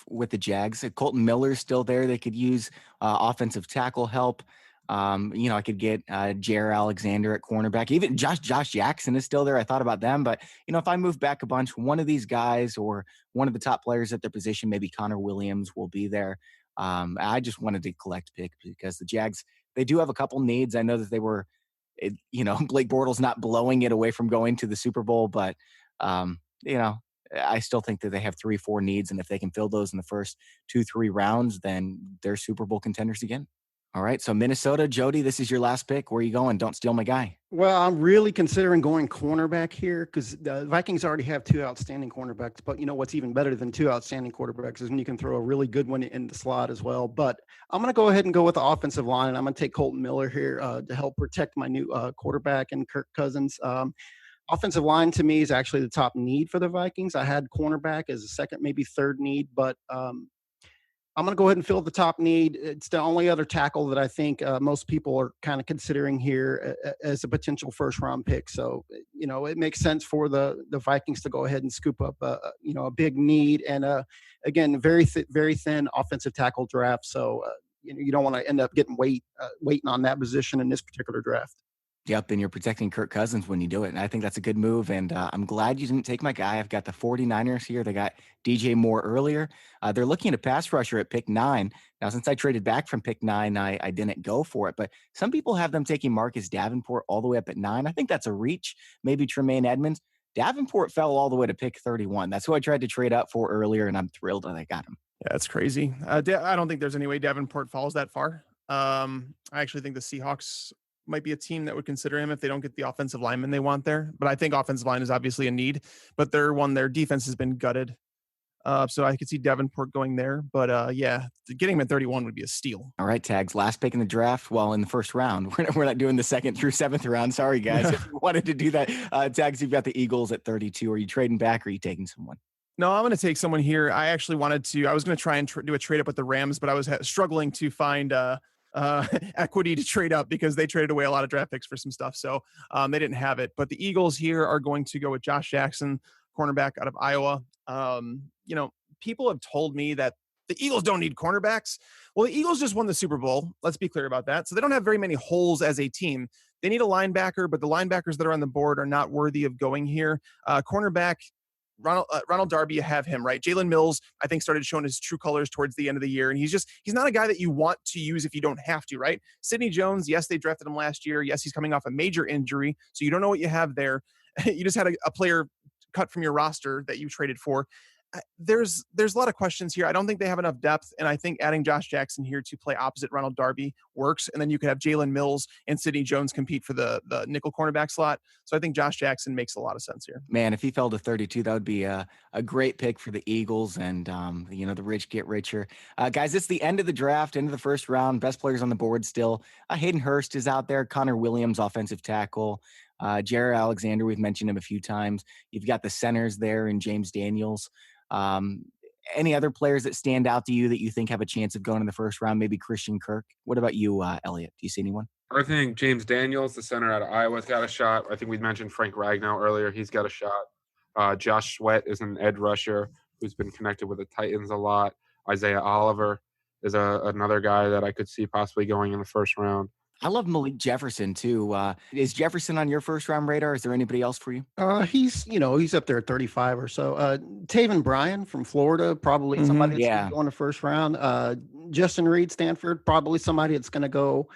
with the Jags. Colton Miller's still there. They could use offensive tackle help. I could get Jair Alexander at cornerback. Even Josh Jackson is still there. I thought about them, but if I move back a bunch, one of these guys or one of the top players at their position, maybe Connor Williams will be there. I just wanted to collect pick because the Jags, they do have a couple needs. I know that they were, Blake Bortles not blowing it away from going to the Super Bowl, but I still think that they have 3-4 needs, and if they can fill those in the first 2-3 rounds, then they're Super Bowl contenders again. All right, so Minnesota, Jody, this is your last pick. Where are you going? Don't steal my guy. Well, I'm really considering going cornerback here because the Vikings already have 2 outstanding cornerbacks. But what's even better than 2 outstanding quarterbacks is when you can throw a really good one in the slot as well. But I'm going to go ahead and go with the offensive line, and I'm going to take Colton Miller here to help protect my new quarterback and Kirk Cousins. Offensive line to me is actually the top need for the Vikings. I had cornerback as a second, maybe third need, but I'm going to go ahead and fill the top need. It's the only other tackle that I think most people are kind of considering here as a potential first-round pick. So, it makes sense for the Vikings to go ahead and scoop up, a big need. And, again, very thin offensive tackle draft. So, you don't want to end up getting waiting on that position in this particular draft. Yep, and you're protecting Kirk Cousins when you do it. And I think that's a good move. And I'm glad you didn't take my guy. I've got the 49ers here. They got DJ Moore earlier. They're looking at a pass rusher at pick 9. Now, since I traded back from pick 9, I didn't go for it. But some people have them taking Marcus Davenport all the way up at 9. I think that's a reach. Maybe Tremayne Edmonds. Davenport fell all the way to pick 31. That's who I tried to trade up for earlier, and I'm thrilled that I got him. Yeah, that's crazy. I don't think there's any way Davenport falls that far. I actually think the Seahawks might be a team that would consider him if they don't get the offensive lineman they want there. But I think offensive line is obviously a need, but their defense has been gutted. So I could see Davenport going there, but getting him at 31 would be a steal. All right, Tags, last pick in the draft. Well, in the first round, we're not doing the 2nd through 7th round. Sorry, guys. If you wanted to do that, Tags, you've got the Eagles at 32. Are you trading back or are you taking someone? No, I'm going to take someone here. I actually I was going to try and do a trade up with the Rams, but I was struggling to find equity to trade up because they traded away a lot of draft picks for some stuff. So they didn't have it. But the Eagles here are going to go with Josh Jackson, cornerback out of Iowa. People have told me that the Eagles don't need cornerbacks. Well, the Eagles just won the Super Bowl. Let's be clear about that. So they don't have very many holes as a team. They need a linebacker, but the linebackers that are on the board are not worthy of going here. Cornerback, Ronald Darby, you have him, right? Jalen Mills, I think, started showing his true colors towards the end of the year. And he's not a guy that you want to use if you don't have to, right? Sidney Jones, yes, they drafted him last year. Yes, he's coming off a major injury. So you don't know what you have there. You just had a player cut from your roster that you traded for. there's a lot of questions here. I don't think they have enough depth, and I think adding Josh Jackson here to play opposite Ronald Darby works. And then you could have Jalen Mills and Sidney Jones compete for the nickel cornerback slot. So I think Josh Jackson makes a lot of sense here. Man, if he fell to 32, that would be a great pick for the Eagles, and the rich get richer. Guys, it's the end of the draft, end of the first round. Best players on the board still. Hayden Hurst is out there. Connor Williams, offensive tackle. Jared Alexander, we've mentioned him a few times. You've got the centers there in James Daniels. Any other players that stand out to you that you think have a chance of going in the first round? Maybe Christian Kirk. What about you, Elliot? Do you see anyone? I think James Daniels, the center out of Iowa, has got a shot. I think we mentioned Frank Ragnow earlier. He's got a shot. Josh Sweat is an edge rusher who's been connected with the Titans a lot. Isaiah Oliver is another guy that I could see possibly going in the first round. I love Malik Jefferson too. Is Jefferson on your first round radar? Is there anybody else for you? He's up there at 35 or so. Taven Bryan from Florida, probably somebody that's going to go in the first round. Justin Reed, Stanford, probably somebody that's going to go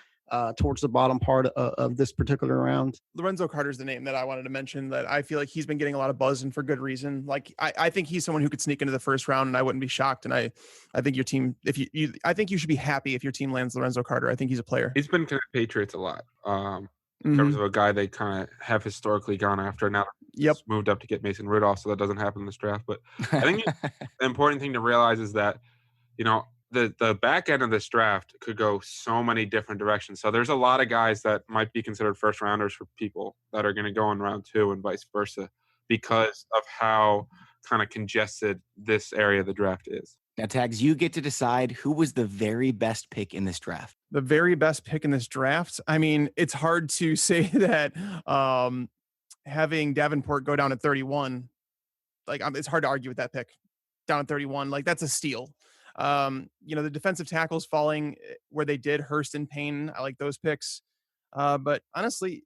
towards the bottom part of this particular round. Lorenzo Carter's the name that I wanted to mention, that I feel like he's been getting a lot of buzz, and for good reason. Like I think he's someone who could sneak into the first round, and I wouldn't be shocked. And I think your team, I think you should be happy if your team lands Lorenzo Carter. I think he's a player. He's been connected to Patriots a lot. In terms of a guy they kind of have historically gone after. Now he's moved up to get Mason Rudolph, so that doesn't happen in this draft. But I think the important thing to realize is that, the back end of this draft could go so many different directions. So there's a lot of guys that might be considered first rounders for people that are going to go in round 2 and vice versa because of how kind of congested this area of the draft is. Now, Tags, you get to decide who was the very best pick in this draft. The very best pick in this draft? I mean, it's hard to say that having Davenport go down at 31, it's hard to argue with that pick down at 31. Like, that's a steal. The defensive tackles falling where they did, Hurst and Payne, I like those picks. But honestly,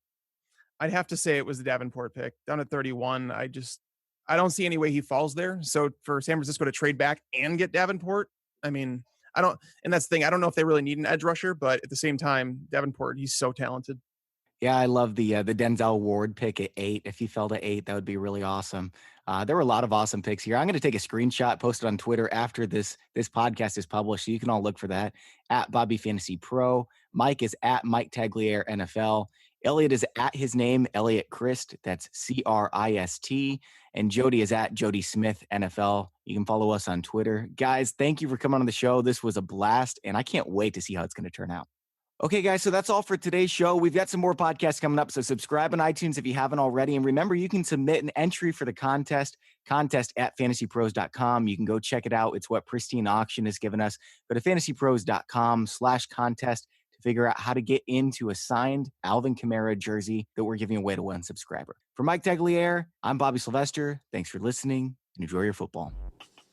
I'd have to say it was the Davenport pick down at 31. I don't see any way he falls there. So for San Francisco to trade back and get Davenport, I mean, and that's the thing. I don't know if they really need an edge rusher, but at the same time, Davenport, he's so talented. Yeah, I love the Denzel Ward pick at 8. If he fell to 8, that would be really awesome. There were a lot of awesome picks here. I'm going to take a screenshot, post it on Twitter after this podcast is published, so you can all look for that at Bobby Fantasy Pro. Mike is at Mike Tagliere NFL. Elliot is at his name, Eliot Christ. That's Christ. And Jody is at Jody Smith NFL. You can follow us on Twitter. Guys, thank you for coming on the show. This was a blast, and I can't wait to see how it's going to turn out. Okay, guys, so that's all for today's show. We've got some more podcasts coming up, so subscribe on iTunes if you haven't already. And remember, you can submit an entry for the contest at fantasypros.com. You can go check it out. It's what Pristine Auction has given us. Go to fantasypros.com/contest to figure out how to get into a signed Alvin Kamara jersey that we're giving away to one subscriber. For Mike Tagliere, I'm Bobby Sylvester. Thanks for listening, and enjoy your football.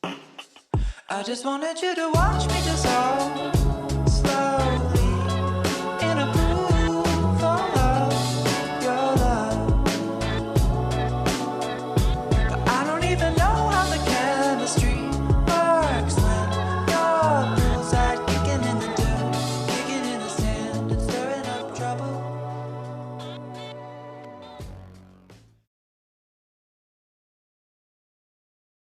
I just wanted you to watch me dissolve.